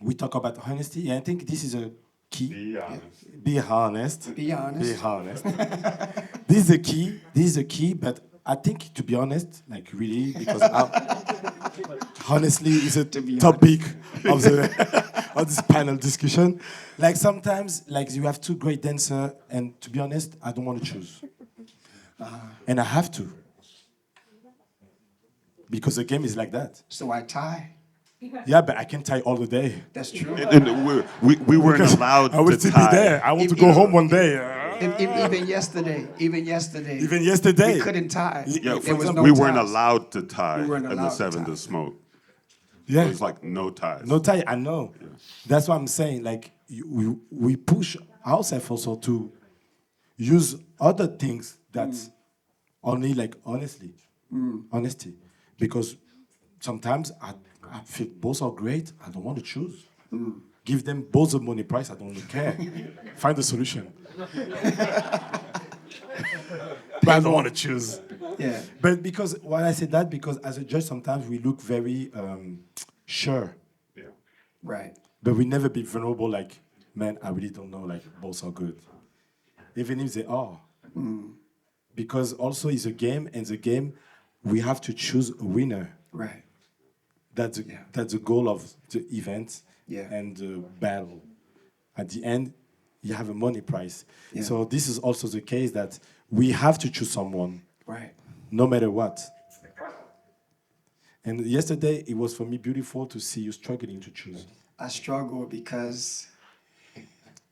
we talk about honesty. And I think this is a key. Be honest. Be honest. Be honest. Be honest. This is a key. This is a key. But I think, to be honest, like really, because honestly, is a topic of the of this panel discussion. Like sometimes, like you have two great dancers, and to be honest, I don't want to choose, and I have to. because the game is like that. So I tie. Yeah, but I can tie all the day. That's true. And we weren't Because allowed I will to still tie. be there. I want to Even- go home one day. Even yesterday, even yesterday, We couldn't tie. Yeah, There was no we weren't ties. allowed to tie We weren't in the allowed to 7 to tie. smoke. Yeah. It was like no ties. No tie, I know. That's what I'm saying. Like we push ourselves also to use other things that's only like honesty. Because sometimes I feel both are great. I don't want to choose. Give them both the money price. I don't really care. Find a solution. But I don't want to choose. Yeah. But because why I say that, because as a judge sometimes we look very sure, Yeah. Right. but we never be vulnerable. Like, man, I really don't know. Like both are good, even if they are. Because also it's a game, and the game we have to choose a winner. Right. That's the goal of the event Yeah. and the battle. At the end, you have a money prize. Yeah. So this is also the case that we have to choose someone, Right. no matter what. And yesterday, it was for me beautiful to see you struggling to choose. I struggled because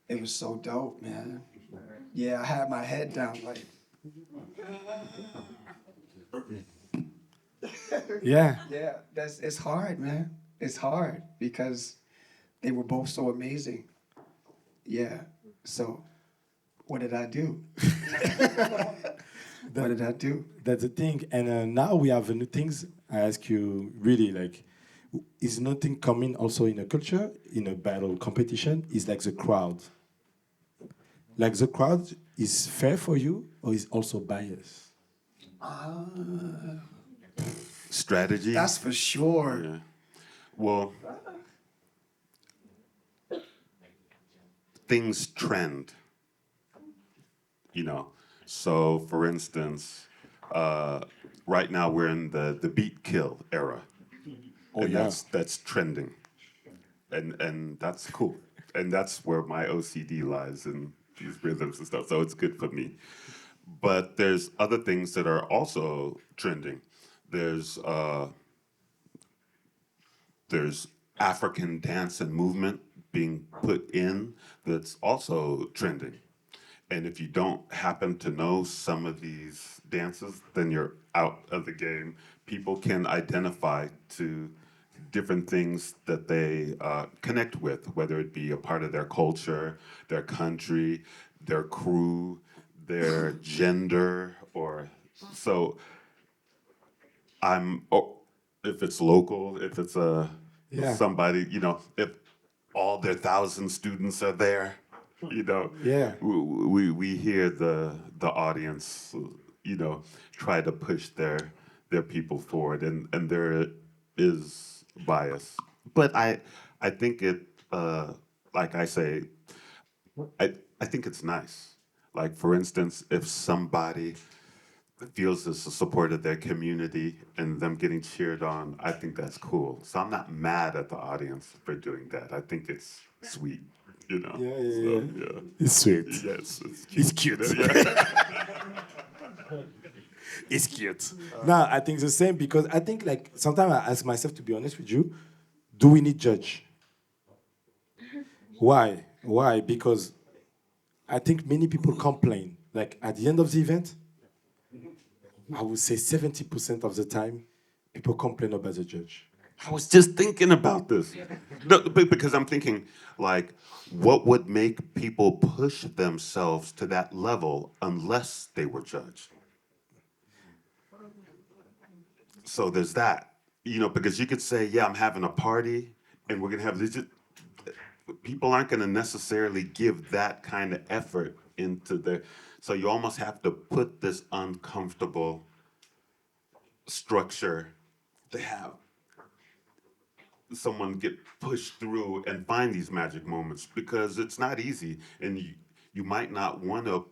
it was so dope, man. Yeah, I had my head down like, Yeah. yeah, it's hard, man. It's hard because they were both so amazing. Yeah. So what did I do? What did I do? That's the thing. And now we have new things. I ask you, really, like, is nothing coming also in a culture, in a battle competition? Is like the crowd. Like the crowd is fair for you, or is also biased? Strategy. That's for sure. Yeah. Well, things trend. You know, so for instance, right now we're in the beat kill era, and yeah. that's trending, and that's cool, and that's where my OCD lies in these rhythms and stuff. So it's good for me. But there's other things that are also trending. There's African dance and movement being put in that's also trending. And if you don't happen to know some of these dances, then you're out of the game. People can identify to different things that they connect with, whether it be a part of their culture, their country, their crew, their gender, or so. If it's local, if it's Yeah. somebody, if all their 1,000 students are there, Yeah. we hear the audience, try to push their people forward, and there is bias, but I think it, like I say, I think it's nice. Like for instance, if somebody feels the support of their community and them getting cheered on, I think that's cool. So I'm not mad at the audience for doing that. I think it's sweet, Yeah. So, yeah. It's sweet. Yes, It's cute. Yeah. It's cute. No, I think the same, because I think like sometimes I ask myself, to be honest with you, do we need judge? Why? Why? Because I think many people complain. Like at the end of the event, I would say 70% of the time, people complain about the judge. I was just thinking about this. No, because I'm thinking, like, what would make people push themselves to that level unless they were judged? So there's that, because you could say, yeah, I'm having a party and we're going to have this. People aren't going to necessarily give that kind of effort into their. So you almost have to put this uncomfortable structure to have someone get pushed through and find these magic moments, because it's not easy, and you might not want to.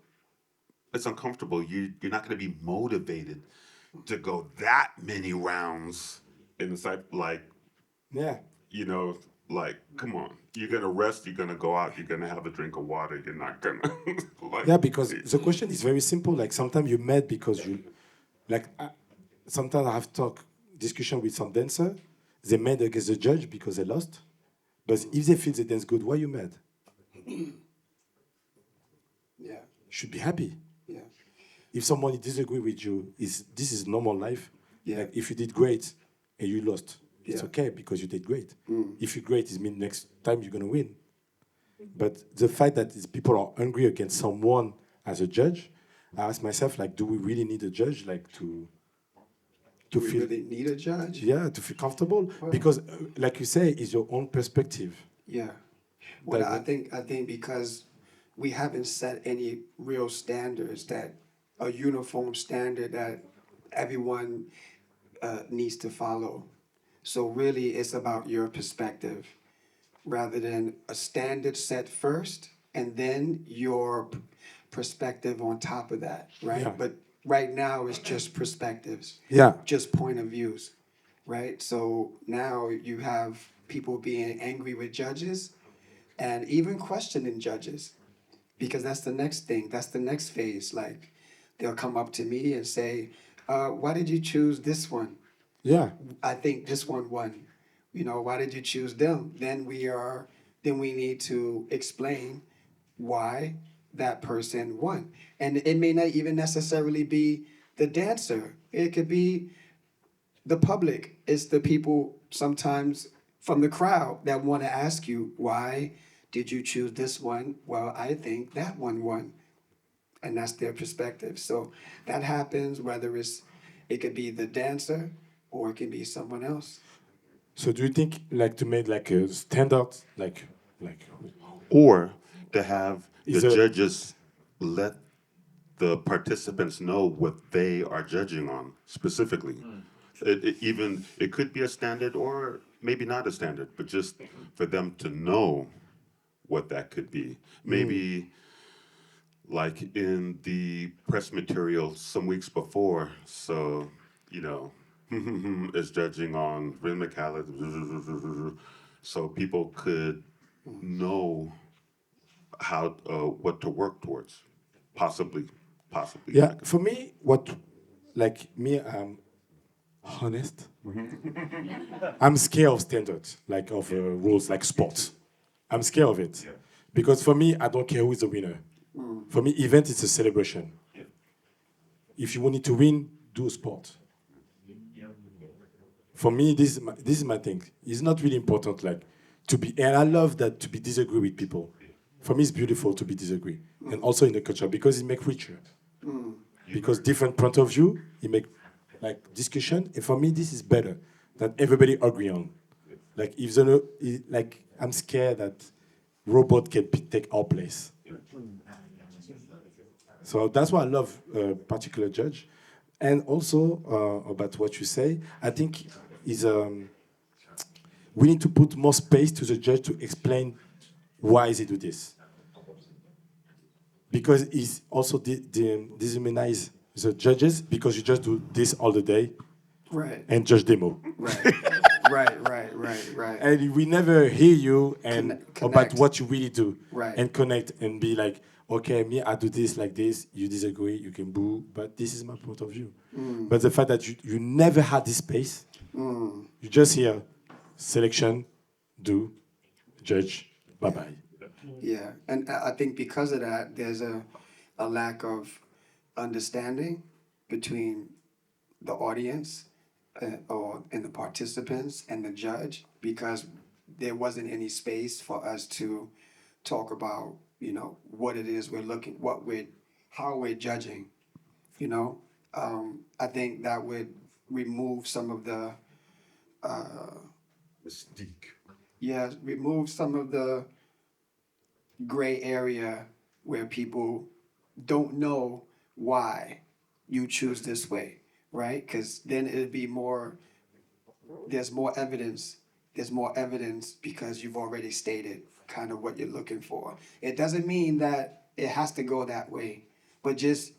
It's uncomfortable. You're not going to be motivated to go that many rounds in the site, like, Yeah. like, come on. You're going to rest, you're going to go out, you're going to have a drink of water, you're not going to, like. Yeah, because the question is very simple. Like sometimes you're mad because you, like, sometimes I have talked discussion with some dancer, they mad against the judge because they lost. But if they feel they dance good, why you mad? Yeah. You should be happy. Yeah. If someone disagree with you, this is normal life. Yeah. Like if you did great and you lost, it's Yeah. okay because you did great. If you great, it means next time you're gonna win. But the fact that these people are angry against someone as a judge, I ask myself, like, do we really need a judge, like, to Do we feel, really need a judge? yeah, to feel comfortable? Well- Because, like you say, it's your own perspective. Yeah. Well, That- I think because we haven't set any real standards, that a uniform standard that everyone needs to follow. So really, it's about your perspective, rather than a standard set first and then your perspective on top of that, right? Yeah. But right now, it's just perspectives. Yeah. Just point of views, right? So now you have people being angry with judges and even questioning judges, because that's the next thing. That's the next phase. Like, they'll come up to me and say, why did you choose this one? Yeah. I think this one won. You know, why did you choose them? Then we need to explain why that person won. And it may not even necessarily be the dancer. It could be the public. It's the people sometimes from the crowd that want to ask you, why did you choose this one? Well, I think that one won. And that's their perspective. So that happens whether it could be the dancer or it can be someone else. So do you think, like, to make like a standard, like, Or to have Is the it- judges let the participants know what they are judging on specifically. It could be a standard or maybe not a standard, but just for them to know what that could be. Maybe like in the press material some weeks before, so you know, is judging on rhythmicality, so people could know how what to work towards, possibly. yeah, for me, I'm honest. I'm scared of standards, like of rules, like sports. I'm scared of it. Because for me, I don't care who is the winner. For me, event is a celebration. If you want to win, do a sport. For me, this is my thing. It's not really important, like, to be, and I love that, to be disagree with people. For me, it's beautiful to be disagree. And also in the culture, because it make richer. Because different point of view, it make like discussion. And for me, this is better that everybody agree on. Like if like I'm scared that robot can take our place. So that's why I love a particular judge. And also about what you say, I think is we need to put more space to the judge to explain why they do this. Because it's also dehumanize the judges because you just do this all the day Right. and judge demo. Right. Right. And we never hear you and Connect. about what you really do. Right. And connect and be like, okay, me, I do this like this, you disagree, you can boo, but this is my point of view. But the fact that you never had this space, you just hear selection, do, judge, bye-bye. Yeah, and I think because of that, there's a lack of understanding between the audience and the participants and the judge, because there wasn't any space for us to talk about, you know, what it is we're looking, how we're judging, you know. I think that would remove some of the, Mystique. remove some of the gray area where people don't know why you choose this way, right? Because then it'd be there's more evidence because you've already stated kind of what you're looking for. It doesn't mean that it has to go that way, but just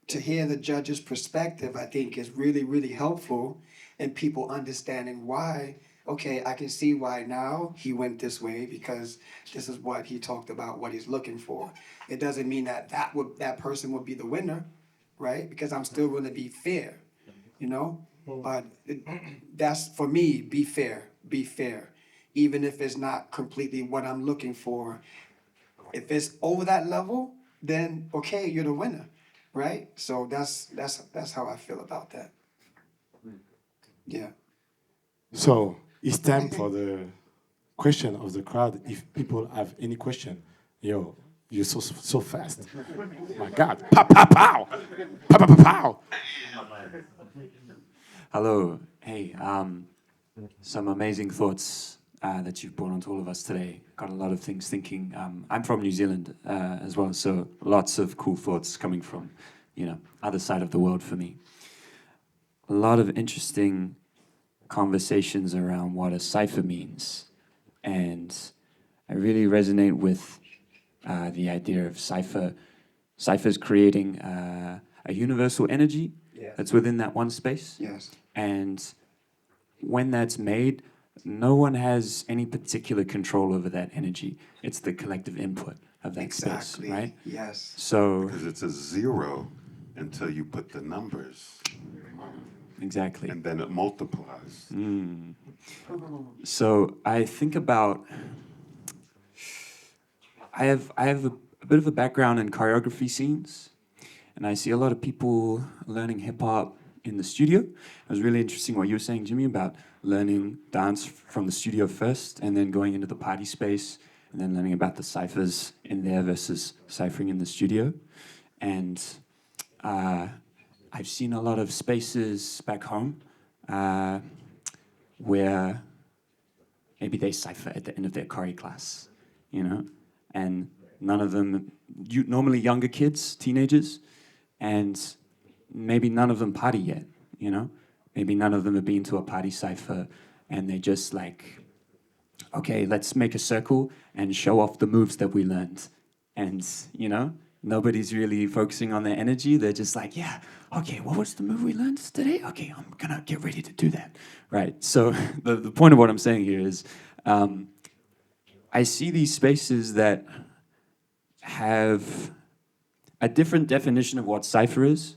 to hear the judge's perspective, I think is really, really helpful in people understanding why. Okay, I can see why now he went this way because this is what he talked about, what he's looking for. It doesn't mean that person would be the winner, right? Because I'm still going to be fair, you know. But that's for me. Be fair. Be fair. Even if it's not completely what I'm looking for, if it's over that level, then okay, you're the winner, right? So that's how I feel about that. Yeah. So it's time for the question of the crowd. If people have any question, yo, you're so fast. My God, pow pow pow, pow pow pow pow. Hello. Hey, some amazing thoughts that you've brought onto all of us today. Got a lot of things thinking. I'm from New Zealand as well, so lots of cool thoughts coming from, other side of the world for me. A lot of interesting conversations around what a cipher means, and I really resonate with the idea of ciphers creating a universal energy that's within that one space. Yes. And when that's made, no one has any particular control over that energy. It's the collective input of that space, right? Yes. So Because it's a zero until you put the numbers, exactly. and then it multiplies. So I think about I have a bit of a background in choreography scenes, and I see a lot of people learning hip hop in the studio. It was really interesting what you were saying, Jimmy, about learning dance from the studio first, and then going into the party space, and then learning about the ciphers in there versus ciphering in the studio. And I've seen a lot of spaces back home where maybe they cipher at the end of their choreo class, and none of them, normally younger kids, teenagers, and maybe none of them party yet, Maybe none of them have been to a party cipher, and they just like, okay, let's make a circle and show off the moves that we learned. And, nobody's really focusing on their energy. They're just like, yeah, okay, what was the move we learned today? Okay, I'm gonna get ready to do that. Right, so the point of what I'm saying here is I see these spaces that have a different definition of what cipher is,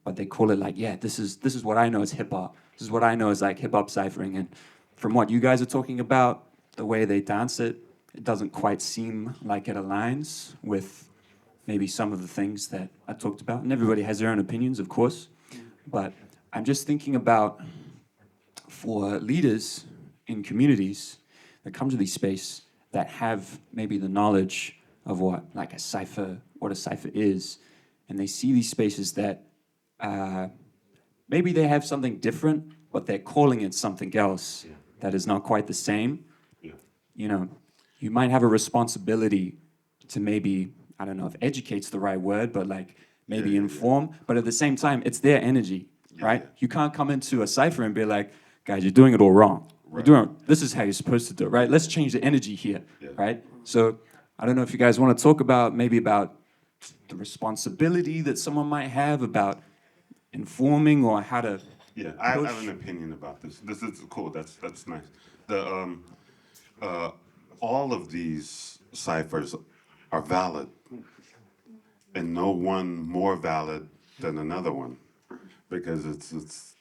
but they call it like, yeah, this is what I know as hip hop. This is what I know as like hip hop ciphering. And from what you guys are talking about, the way they dance it, it doesn't quite seem like it aligns with maybe some of the things that I talked about. And everybody has their own opinions, of course. But I'm just thinking about for leaders in communities that come to these space that have maybe the knowledge of what a cipher is, and they see these spaces that maybe they have something different, but they're calling it something else that is not quite the same. You might have a responsibility to maybe, I don't know if educate's the right word, but like maybe inform, but at the same time, it's their energy, right? You can't come into a cipher and be like, guys, you're doing it all wrong. This is how you're supposed to do it, right? Let's change the energy here, right? So I don't know if you guys want to talk about the responsibility that someone might have about informing or how to Yeah, I have an opinion about this. This is cool. That's nice. The all of these ciphers are valid, and no one more valid than another one, because it's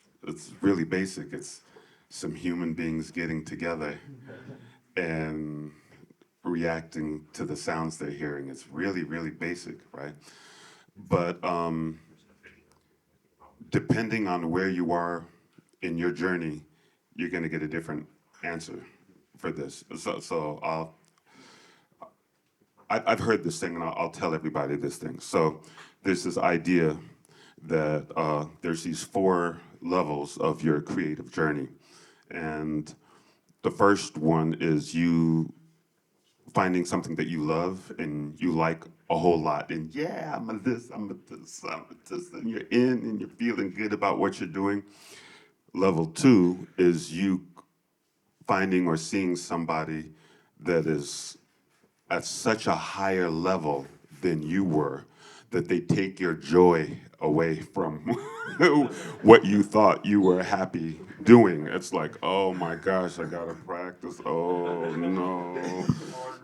really basic. It's some human beings getting together and reacting to the sounds they're hearing. It's really, really basic, right? But depending on where you are in your journey, you're going to get a different answer for this. I've heard this thing, and I'll tell everybody this thing. So there's this idea that there's these 4 levels of your creative journey. And the first one is you finding something that you love and you like a whole lot. And yeah, I'm a this, I'm a this, I'm a this. And you're in and you're feeling good about what you're doing. Level 2 is you finding or seeing somebody that is at such a higher level than you were that they take your joy away from what you thought you were happy doing. It's like, oh my gosh, I gotta practice. Oh no.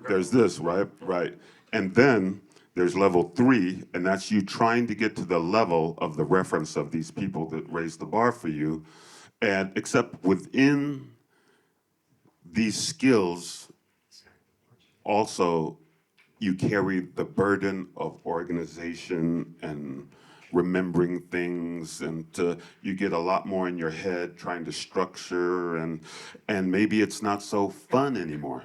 There's this, right? Right. And then there's level 3, and that's you trying to get to the level of the reference of these people that raised the bar for you. And except within these skills, also you carry the burden of organization and remembering things, and you get a lot more in your head trying to structure, and maybe it's not so fun anymore.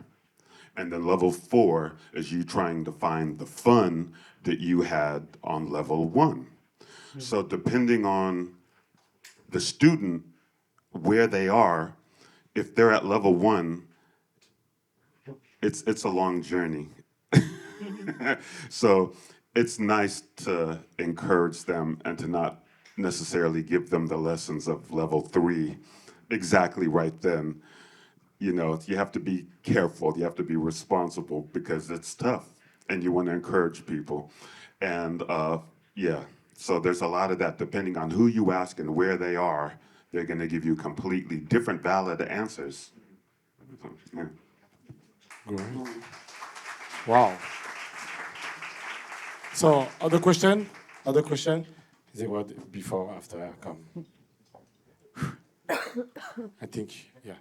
And then level 4 is you trying to find the fun that you had on level 1. So depending on the student, where they are, if they're at level 1, it's a long journey. So it's nice to encourage them and to not necessarily give them the lessons of level 3 exactly right then. You know, you have to be careful, you have to be responsible because it's tough and you want to encourage people. And yeah, so there's a lot of that depending on who you ask and where they are, they're going to give you completely different valid answers. So, yeah. Great. Wow. So, other question? Other question? Is it what before, after I come? I think, yeah.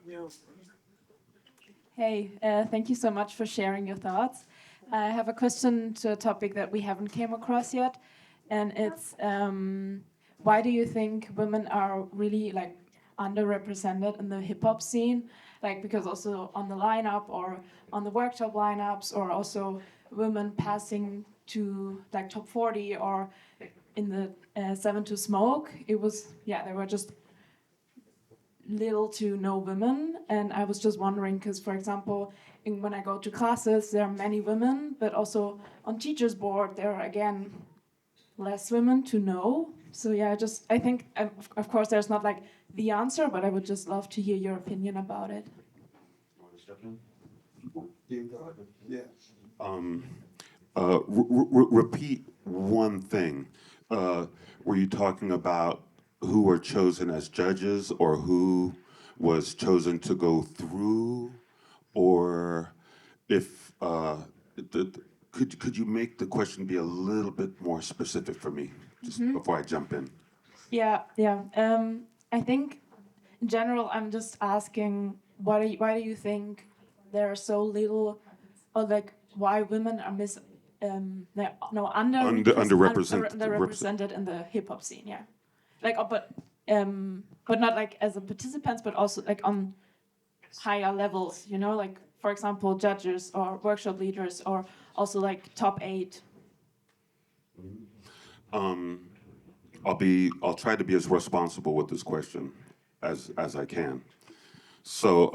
Hey, thank you so much for sharing your thoughts. I have a question to a topic that we haven't came across yet, and it's why do you think women are really like underrepresented in the hip hop scene? Like because also on the lineup or on the workshop lineups, or also women passing to like top 40 or in the 7 to Smoke. It was there were just little to no women, and I was just wondering because, for example, when I go to classes, there are many women, but also on teachers' board there are again less women to know. So yeah, I think of course there's not like the answer, but I would just love to hear your opinion about it. Yeah. Repeat one thing. Were you talking about who were chosen as judges, or who was chosen to go through, or if could you make the question be a little bit more specific for me, just before I jump in? Yeah. I think in general, I'm just asking why do you think there are so little, or like why women are underrepresented in the hip hop scene? Yeah, like but not like as a participants, but also like on higher levels. You know, like for example, judges or workshop leaders, or also like top 8. I'll try to be as responsible with this question as I can. So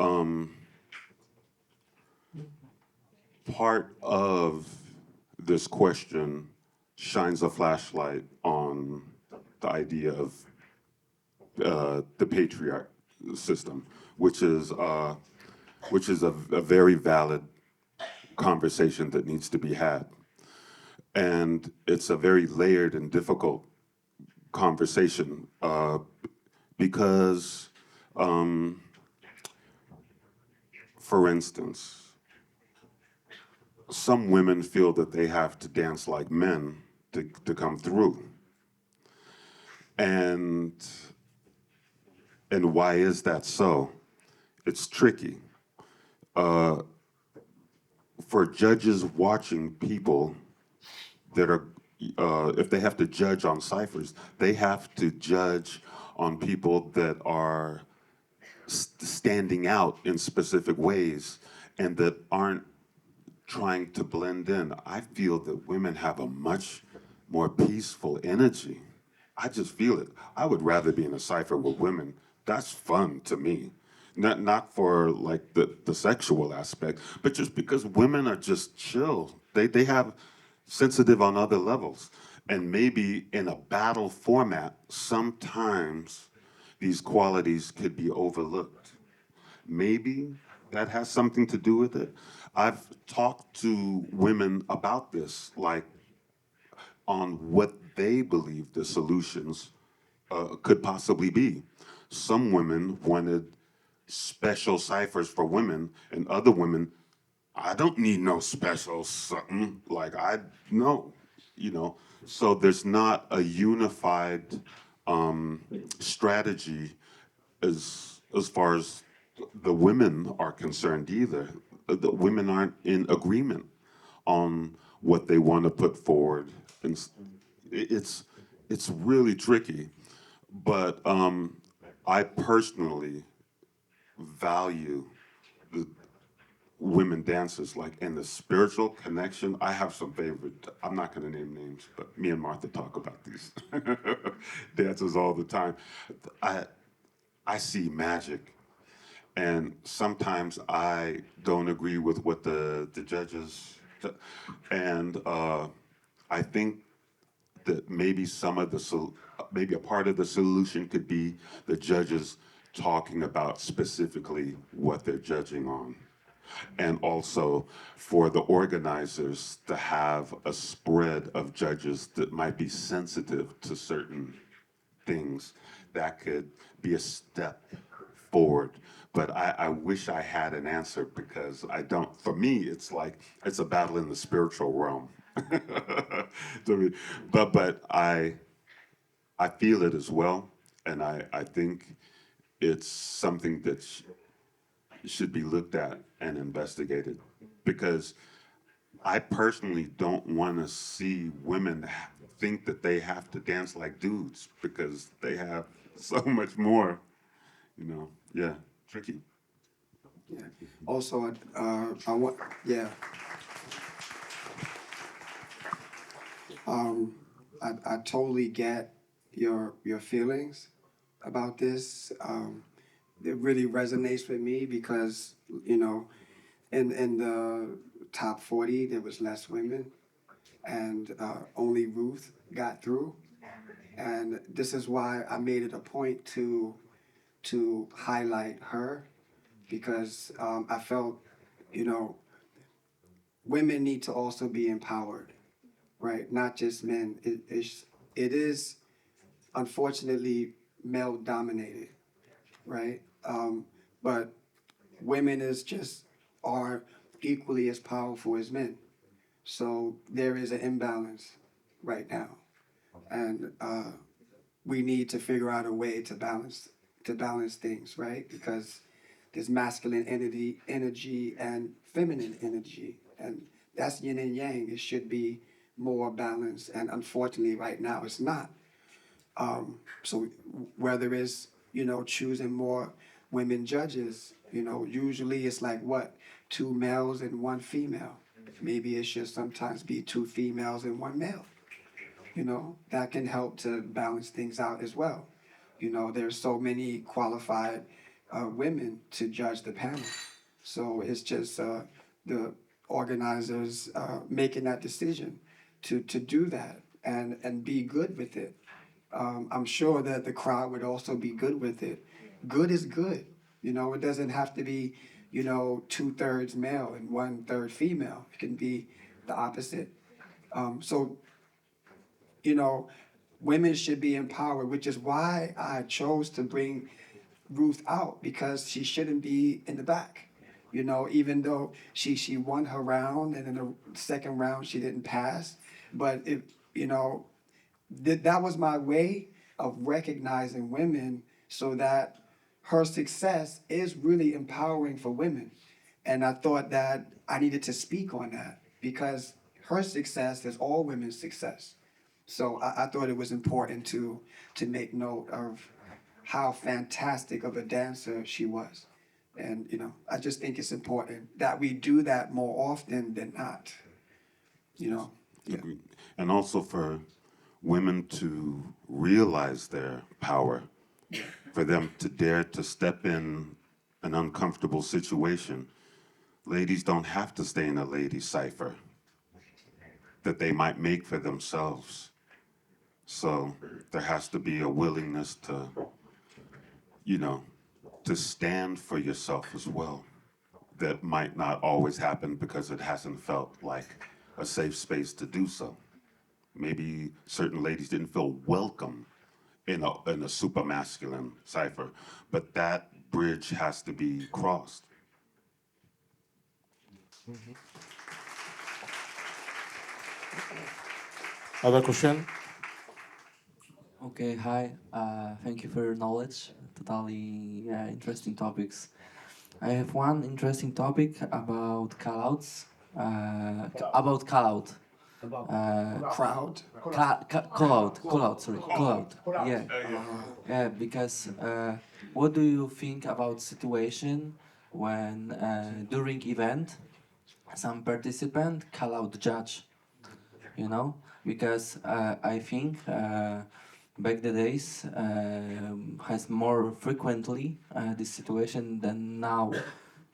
part of this question shines a flashlight on the idea of the patriarch system, which is a very valid conversation that needs to be had. And it's a very layered and difficult conversation because, for instance, some women feel that they have to dance like men to come through. And why is that so? It's tricky. For judges watching people that are, if they have to judge on ciphers, they have to judge on people that are standing out in specific ways and that aren't trying to blend in. I feel that women have a much more peaceful energy. I just feel it. I would rather be in a cipher with women. That's fun to me. Not for like the sexual aspect, but just because women are just chill. They have sensitive on other levels. And maybe in a battle format, sometimes these qualities could be overlooked. Maybe that has something to do with it. I've talked to women about this, like on what they believe the solutions could possibly be. Some women wanted special ciphers for women, and other women, I don't need no special something. Like, I know, you know. So there's not a unified strategy as far as the women are concerned either. The women aren't in agreement on what they want to put forward, and it's really tricky. But I personally value the women dancers, like, and the spiritual connection. I have some favorite. I'm not going to name names, but me and Martha talk about these dancers all the time. I see magic, and sometimes I don't agree with what the judges, and I think that maybe maybe a part of the solution could be the judges talking about specifically what they're judging on, and also for the organizers to have a spread of judges that might be sensitive to certain things that could be a step forward. But I wish I had an answer, because I don't. For me, it's like it's a battle in the spiritual realm. To me. But I feel it as well, and I think it's something that should be looked at and investigated, because I personally don't want to see women think that they have to dance like dudes, because they have so much more, yeah, tricky. Yeah. Also, I want, yeah. I totally get your feelings about this. It really resonates with me because, in the top 40 there was less women, and only Ruth got through. And this is why I made it a point to highlight her, because I felt, you know, women need to also be empowered, right? Not just men. It is unfortunately male dominated, right? But women are equally as powerful as men. So there is an imbalance right now, and we need to figure out a way to balance things, right? Because there's masculine energy and feminine energy, and that's yin and yang. It should be more balanced, and unfortunately, right now it's not. So whether it's choosing more women judges, usually it's like what, two males and one female. Maybe it should sometimes be two females and one male. That can help to balance things out as well. There's so many qualified women to judge the panel. So it's just the organizers making that decision to do that and be good with it. I'm sure that the crowd would also be good with it. Good is good. It doesn't have to be, 2/3 male and 1/3 female. It can be the opposite. So women should be empowered, which is why I chose to bring Ruth out, because she shouldn't be in the back. Even though she won her round, and in the second round she didn't pass, but that was my way of recognizing women, so that her success is really empowering for women. And I thought that I needed to speak on that, because her success is all women's success. So I thought it was important to make note of how fantastic of a dancer she was. And, I just think it's important that we do that more often than not. Yeah. And also for women to realize their power, for them to dare to step in an uncomfortable situation. Ladies don't have to stay in a lady cipher that they might make for themselves. So there has to be a willingness to stand for yourself as well. That might not always happen because it hasn't felt like a safe space to do so. Maybe certain ladies didn't feel welcome in a super masculine cipher, but that bridge has to be crossed. Other question? Okay, hi. Thank you for your knowledge. Totally interesting topics. I have one interesting topic about callouts. About callout. Crowd. Callout, sorry, callout. Yeah, yeah. Because what do you think about situation when during event some participant call out judge? You know, because I think back the days has more frequently this situation than now.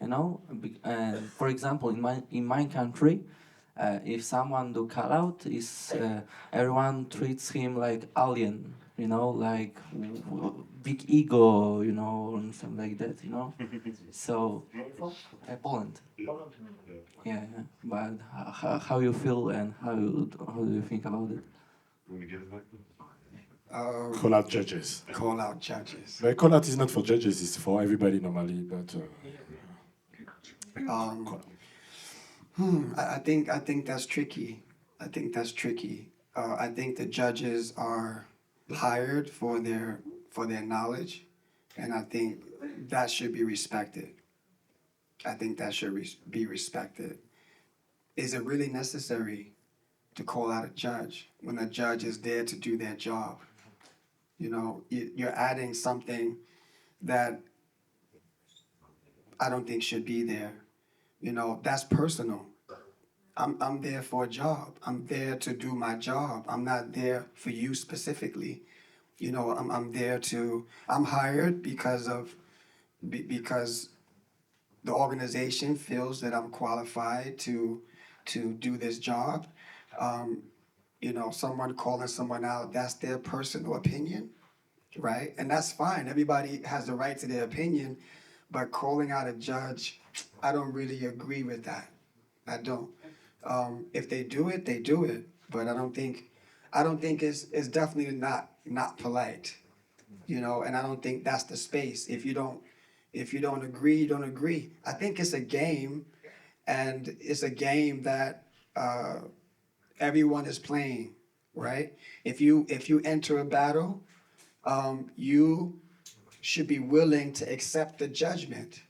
You know, and for example, in my country, if someone do call out, is everyone treats him like alien. You know, like big ego. You know, and something like that. You know, so Poland. Yeah, yeah. But how you feel and how do you think about it? Call out judges. Call out judges. But call out is not for judges, it's for everybody normally. But Um, I think that's tricky. I think that's tricky. I think the judges are hired for their knowledge, and I think that should be respected. I think that should be respected. Is it really necessary to call out a judge when a judge is there to do their job? You know, you're adding something that I don't think should be there. You know, that's personal. I'm there for a job. I'm there to do my job. I'm not there for you specifically. You know, I'm there to, I'm hired because the organization feels that I'm qualified to do this job. Um, you know, someone calling someone out, that's their personal opinion, right? And that's fine. Everybody has the right to their opinion, but calling out a judge, I don't really agree with that. I don't. If they do it, they do it. But I don't think it's definitely not polite, you know. And I don't think that's the space. If you don't agree, you don't agree. I think it's a game, and it's a game that everyone is playing, right? If you enter a battle, you should be willing to accept the judgment.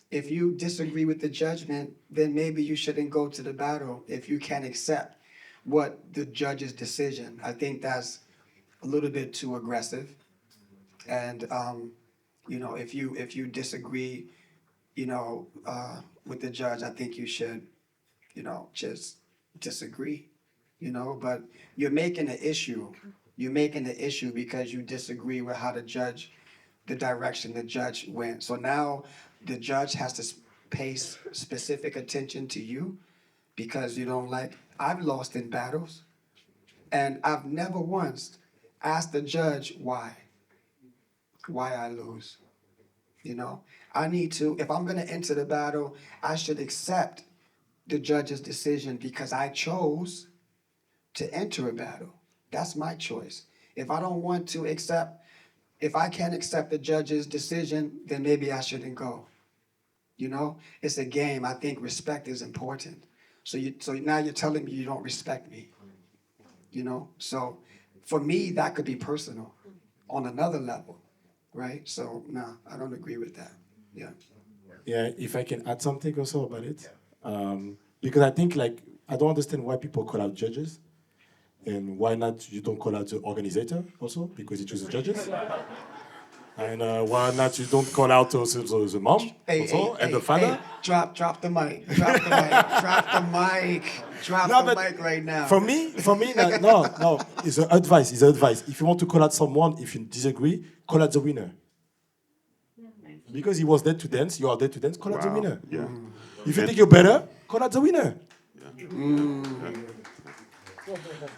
If you disagree with the judgment, then maybe you shouldn't go to the battle if you can't accept what the judge's decision. I think that's a little bit too aggressive. And you know, if you disagree, you know, with the judge, I think you should, you know, just disagree. You know, but you're making an issue. You're making the issue because you disagree with how the direction the judge went. So now the judge has to pay specific attention to you because you don't like. I've lost in battles, and I've never once asked the judge why I lose. You know, I need to. If I'm going to enter the battle, I should accept the judge's decision because I chose to enter a battle. That's my choice. If I don't want to accept, if I can't accept the judge's decision, then maybe I shouldn't go. You know, it's a game. I think respect is important. So now you're telling me you don't respect me. You know, so for me that could be personal, on another level, right? So no, I don't agree with that. Yeah. yeah, if I can add something also about it, because I think like I don't understand why people call out judges, and why not you don't call out the organizer also because he chooses judges, and why not you don't call out also the mom also and the father. Drop the mic. Drop the mic. Drop the mic. Drop No, the but mic right now. For me, no, it's an advice. It's advice. If you want to call out someone, if you disagree, call out the winner. Because he was there to dance, you are there to dance. Call out the Wow. winner. Yeah. If you think you're better, call out the winner.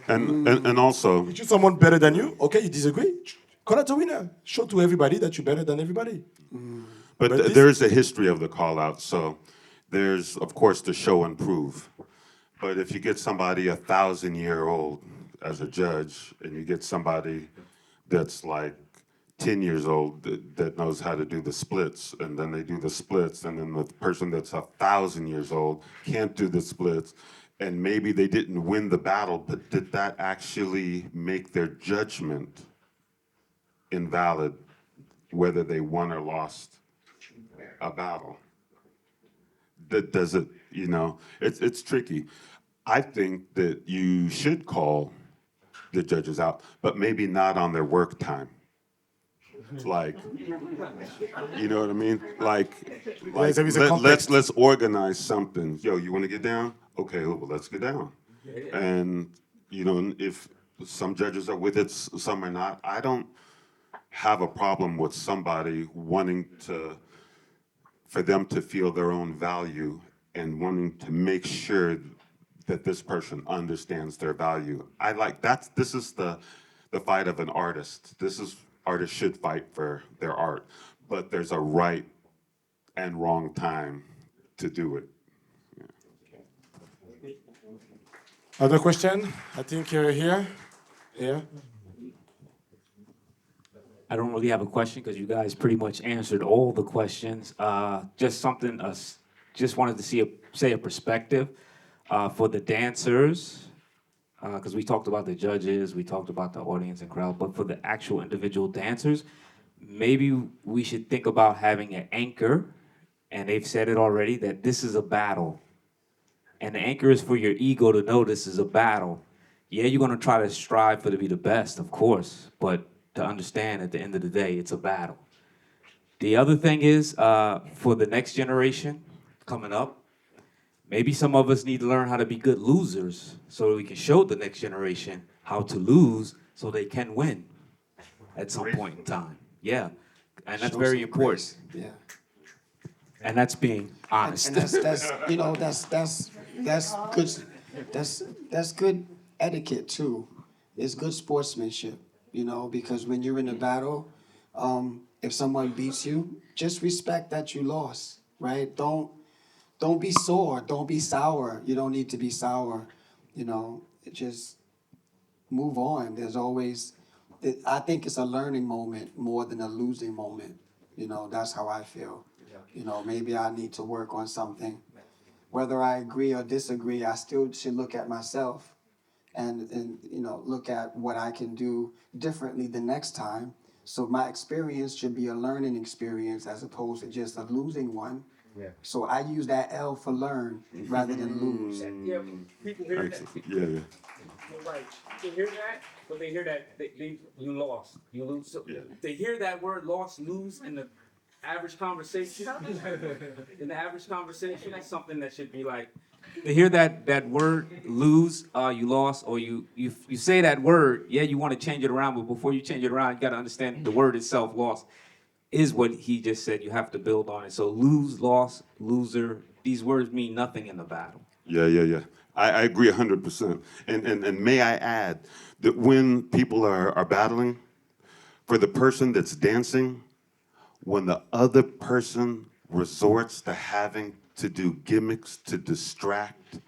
And also, You choose someone better than you. Okay, you disagree. Call out the winner. Show to everybody that you're better than everybody. but But this- there's a history of the call out. So there's, of course, the show and prove. But if you get somebody 1,000-year-old as a judge, and you get somebody that's like 10 years old that knows how to do the splits, and then they do the splits, and then the person that's 1,000 years old can't do the splits, and maybe they didn't win the battle, but did that actually make their judgment invalid whether they won or lost a battle. That does it, you know, it's tricky. I think that you should call the judges out, but maybe not on their work time. Like, you know what I mean? Like there is a context. let's organize something. Yo, you want to get down? Okay, well, let's get down. And you know, if some judges are with it, some are not. I don't have a problem with somebody wanting for them to feel their own value and wanting to make sure that this person understands their value. This is the fight of an artist. Artists should fight for their art, but there's a right and wrong time to do it. Other question? I think here. I don't really have a question because you guys pretty much answered all the questions. Just something, just wanted to say a perspective for the dancers, because we talked about the judges, we talked about the audience and crowd, but for the actual individual dancers, maybe we should think about having an anchor, and they've said it already, that this is a battle. And the anchor is for your ego to know this is a battle. Yeah, you're gonna try to strive to be the best, of course, but to understand at the end of the day, it's a battle. The other thing is, for the next generation coming up, maybe some of us need to learn how to be good losers so that we can show the next generation how to lose so they can win at some point in time. Yeah, and that's Show very some important. grace. Yeah. And that's being honest. And that's you know that's good that's good etiquette too. It's good sportsmanship, you know, because when you're in a battle, if someone beats you, just respect that you lost, right? Don't be sore, don't be sour. You don't need to be sour, you know. Just move on. There's always I think it's a learning moment more than a losing moment. You know, that's how I feel. You know, maybe I need to work on something. Whether I agree or disagree, I still should look at myself and you know, look at what I can do differently the next time. So my experience should be a learning experience as opposed to just a losing one. Yeah. So I use that L for learn rather than lose. Yeah, people hear that. Yeah. You're right. They hear that, but they hear that you lost. You lose. So they hear that word lost, lose in the average conversation. In the average conversation, that's something that should be like. To hear that word lose, you lost, or you say that word, yeah, you want to change it around, but before you change it around, you got to understand the word itself, lost, is what he just said. You have to build on it. So lose, loss, loser, these words mean nothing in the battle. Yeah. I agree 100%. And may I add that when people are battling, for the person that's dancing, when the other person resorts to having to do gimmicks to distract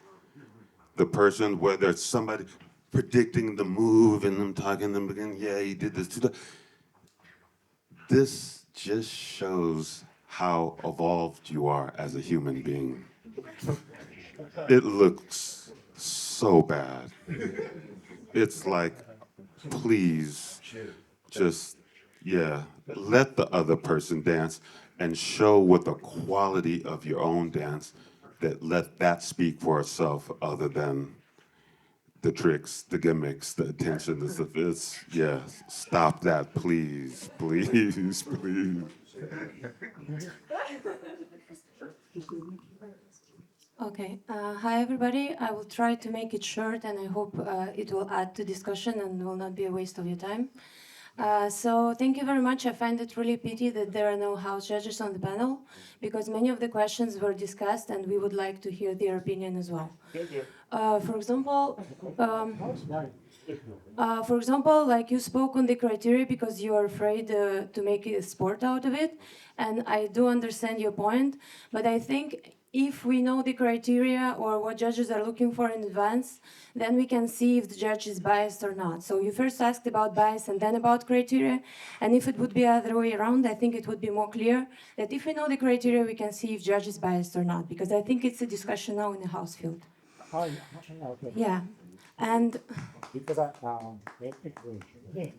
the person, whether it's somebody predicting the move and them talking to them again, yeah, he did this. This just shows how evolved you are as a human being. It looks so bad. It's like, please, just, let the other person dance and show with the quality of your own dance that let that speak for itself other than the tricks, the gimmicks, the attention, the stuff. Stop that, please. Okay. Hi, everybody. I will try to make it short, and I hope it will add to discussion and will not be a waste of your time. So thank you very much. I find it really pity that there are no house judges on the panel, because many of the questions were discussed, and we would like to hear their opinion as well. For example, like you spoke on the criteria because you are afraid to make a sport out of it, and I do understand your point, but I think if we know the criteria or what judges are looking for in advance, then we can see if the judge is biased or not. So you first asked about bias and then about criteria, and if it would be the other way around, I think it would be more clear that if we know the criteria, we can see if judge is biased or not, because I think it's a discussion now in the house field. Yeah. And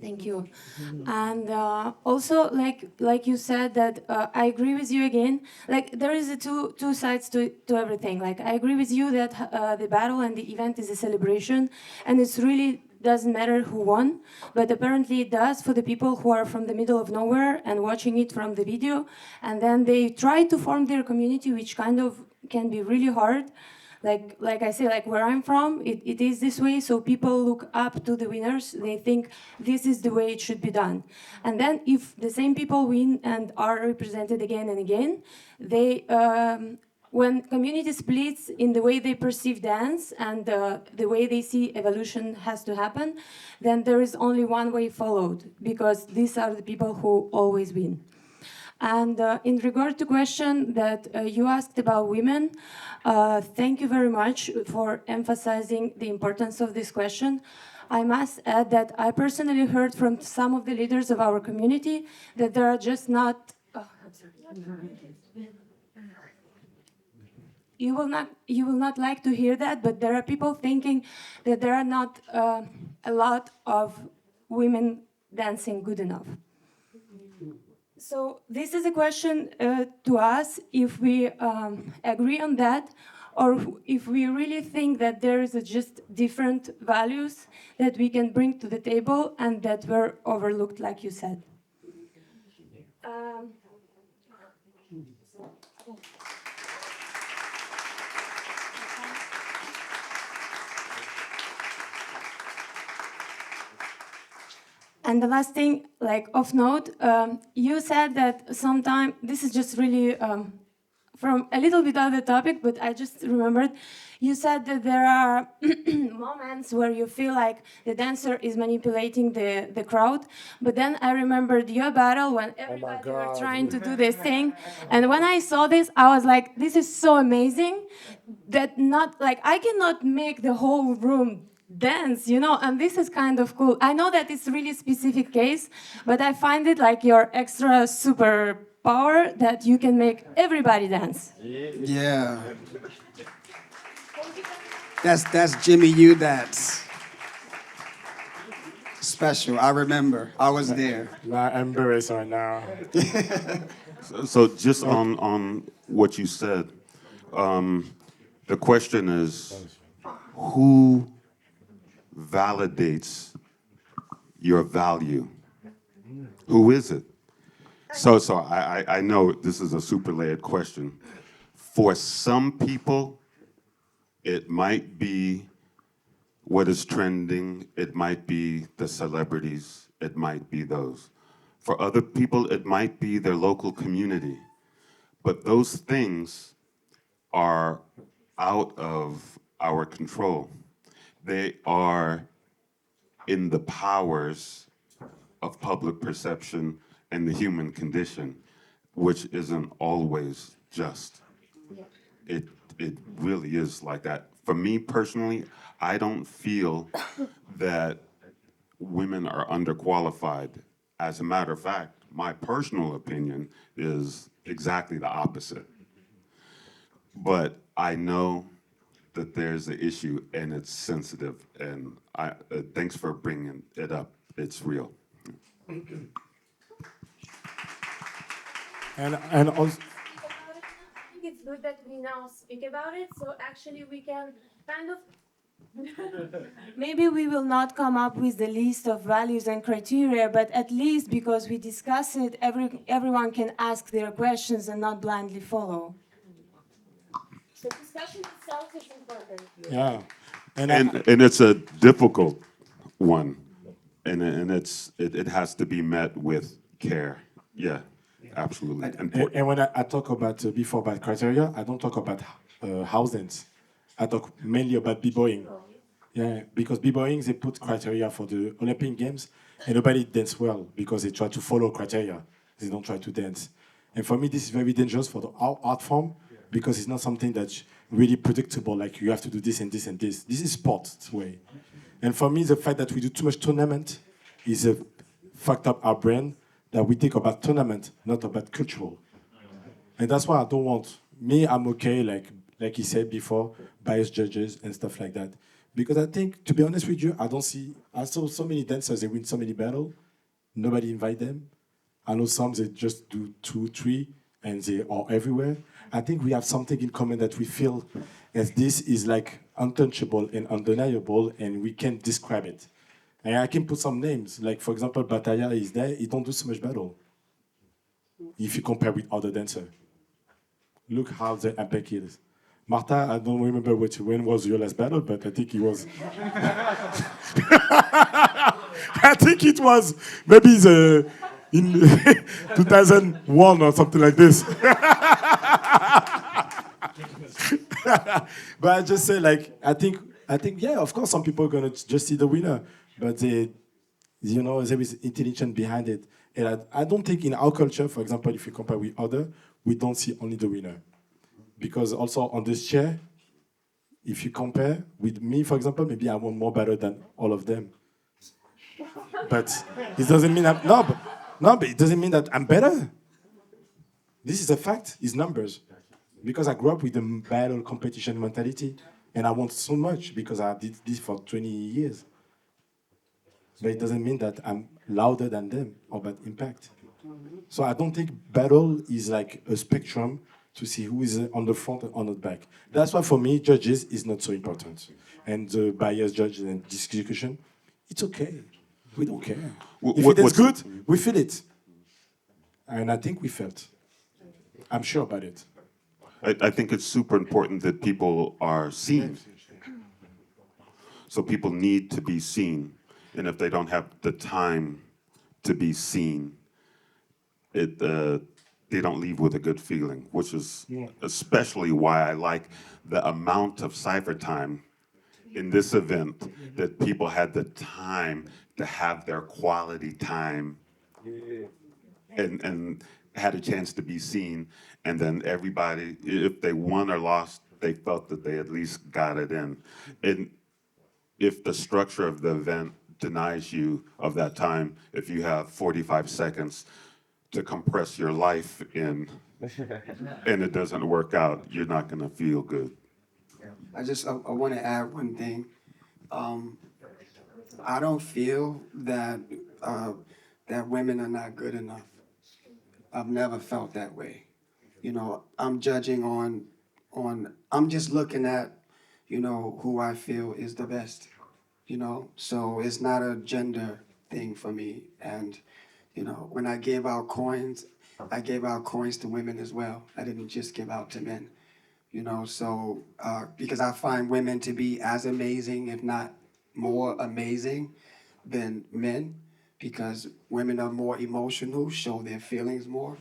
thank you. And also, like you said, that I agree with you again. Like there is a two sides to everything. Like I agree with you that the battle and the event is a celebration, and it's really doesn't matter who won, but apparently it does for the people who are from the middle of nowhere and watching it from the video, and then they try to form their community, which kind of can be really hard. Like I say, like where I'm from, it is this way. So people look up to the winners. They think this is the way it should be done. And then if the same people win and are represented again and again, they when community splits in the way they perceive dance and the way they see evolution has to happen, then there is only one way followed, because these are the people who always win. And in regard to question that you asked about women, thank you very much for emphasizing the importance of this question. I must add that I personally heard from some of the leaders of our community that there are just not... You will not like to hear that, but there are people thinking that there are not a lot of women dancing good enough. So this is a question to us if we agree on that, or if we really think that there is just different values that we can bring to the table and that were overlooked, like you said. And the last thing, like off note, you said that sometime, this is just really from a little bit other topic, but I just remembered, you said that there are moments where you feel like the dancer is manipulating the crowd, but then I remembered your battle when everybody were trying to do this thing, and when I saw this, I was like, this is so amazing, that not, like, I cannot make the whole room dance, you know, and this is kind of cool. I know that it's really specific case, but I find it like your extra super power that you can make everybody dance. Yeah. That's Jimmy Yudat. Special. I remember. I was there. I'm embarrassed right now. So just on what you said, the question is, who validates your value? Who is it? So I know this is a super layered question. For some people, it might be what is trending, it might be the celebrities, it might be those. For other people, it might be their local community. But those things are out of our control. They are in the powers of public perception and the human condition, which isn't always just. It really is like that. For me personally, I don't feel that women are underqualified. As a matter of fact, my personal opinion is exactly the opposite. But I know that there's an issue and it's sensitive, and thanks for bringing it up. It's real. And also, I think it's good that we now speak about it, so actually we can kind of maybe we will not come up with the list of values and criteria, but at least because we discuss it, everyone can ask their questions and not blindly follow. So discussion itself is important. yeah. And it's a difficult one, and it has to be met with care. Yeah, absolutely. And when I talk about before about criteria, I don't talk about house dance. I talk mainly about b-boying. Yeah, because b-boying, they put criteria for the Olympic Games, and nobody dance well because they try to follow criteria. They don't try to dance. And for me, this is very dangerous for the art form because it's not something that's really predictable, like you have to do this and this and this. This is sport's way. And for me, the fact that we do too much tournament is fucked up our brain, that we think about tournament, not about cultural. And that's why I don't want, me, I'm okay, like he said before, biased judges and stuff like that. Because I think, to be honest with you, I saw so many dancers, they win so many battles, nobody invite them. I know some, they just do 2, 3, and they are everywhere. I think we have something in common that we feel as this is like untouchable and undeniable, and we can't describe it. And I can put some names, like for example, Bataya is there, he don't do so much battle. If you compare with other dancers. Look how the impact is. Marta, I don't remember when was your last battle, but I think it was. I think it was maybe in 2001 or something like this. But I just say, like, I think, yeah, of course, some people are gonna just see the winner, but there is intelligence behind it. And I don't think in our culture, for example, if you compare with other, we don't see only the winner. Because also on this chair, if you compare with me, for example, maybe I won more battle than all of them. But it doesn't mean but it doesn't mean that I'm better. This is a fact, it's numbers. Because I grew up with the battle competition mentality, and I want so much because I did this for 20 years. But it doesn't mean that I'm louder than them or about impact. So I don't think battle is like a spectrum to see who is on the front and on the back. That's why for me, judges is not so important. And the bias judge and discussion, it's okay. We don't care. If it is good, we feel it. And I think we felt. I'm sure about it. I think it's super important that people are seen. So people need to be seen. And if they don't have the time to be seen, they don't leave with a good feeling, which is especially why I like the amount of cipher time in this event, that people had the time to have their quality time and had a chance to be seen. And then everybody, if they won or lost, they felt that they at least got it in. And if the structure of the event denies you of that time, if you have 45 seconds to compress your life in, and it doesn't work out, you're not gonna feel good. I want to add one thing. I don't feel that that women are not good enough. I've never felt that way. I'm judging on. I'm just looking at, who I feel is the best. So it's not a gender thing for me. And when I gave out coins, I gave out coins to women as well. I didn't just give out to men. So because I find women to be as amazing, if not more amazing, than men, because women are more emotional, show their feelings more,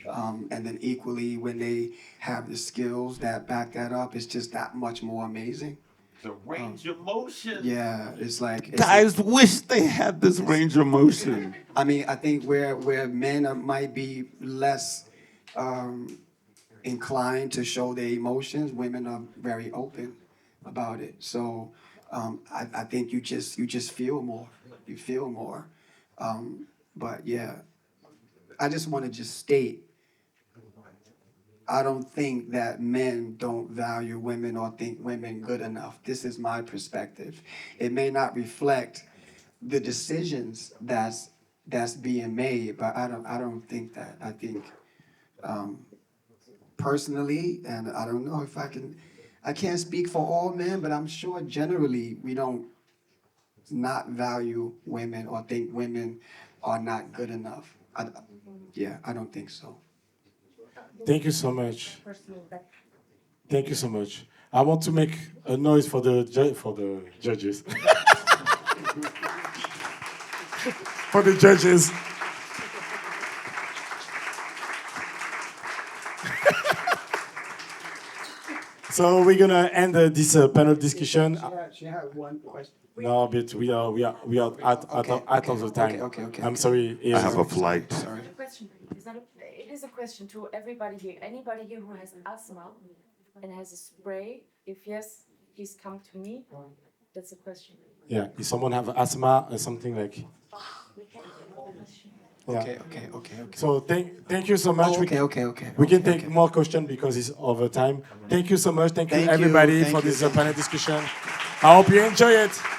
and then equally when they have the skills that back that up, it's just that much more amazing. The range of motion. Yeah, it's like Guys wish they had this range of motion. I mean, I think where men might be less inclined to show their emotions, women are very open about it. So I think you just feel more. You feel more. But yeah, I just want to just state, I don't think that men don't value women or think women good enough. This is my perspective. It may not reflect the decisions that's being made, but I don't think that. I think personally, and I don't know if I can't speak for all men, but I'm sure generally we don't not value women or think women are not good enough. I don't think so. Thank you so much. Thank you so much. I want to make a noise for the judges. For the judges. So we're gonna end this panel discussion. She had one question. No, but we are out of the time. Okay. I'm sorry. I have a flight. Sorry. Question. It is a question to everybody here. Anybody here who has asthma and has a spray? If yes, please come to me. That's a question. Yeah. If someone have asthma or something like. Yeah. Okay. So thank you so much. Okay. We can take more questions because it's over time. Thank you so much. Thank you Thank you. everybody Thank for you. this panel discussion. I hope you enjoy it.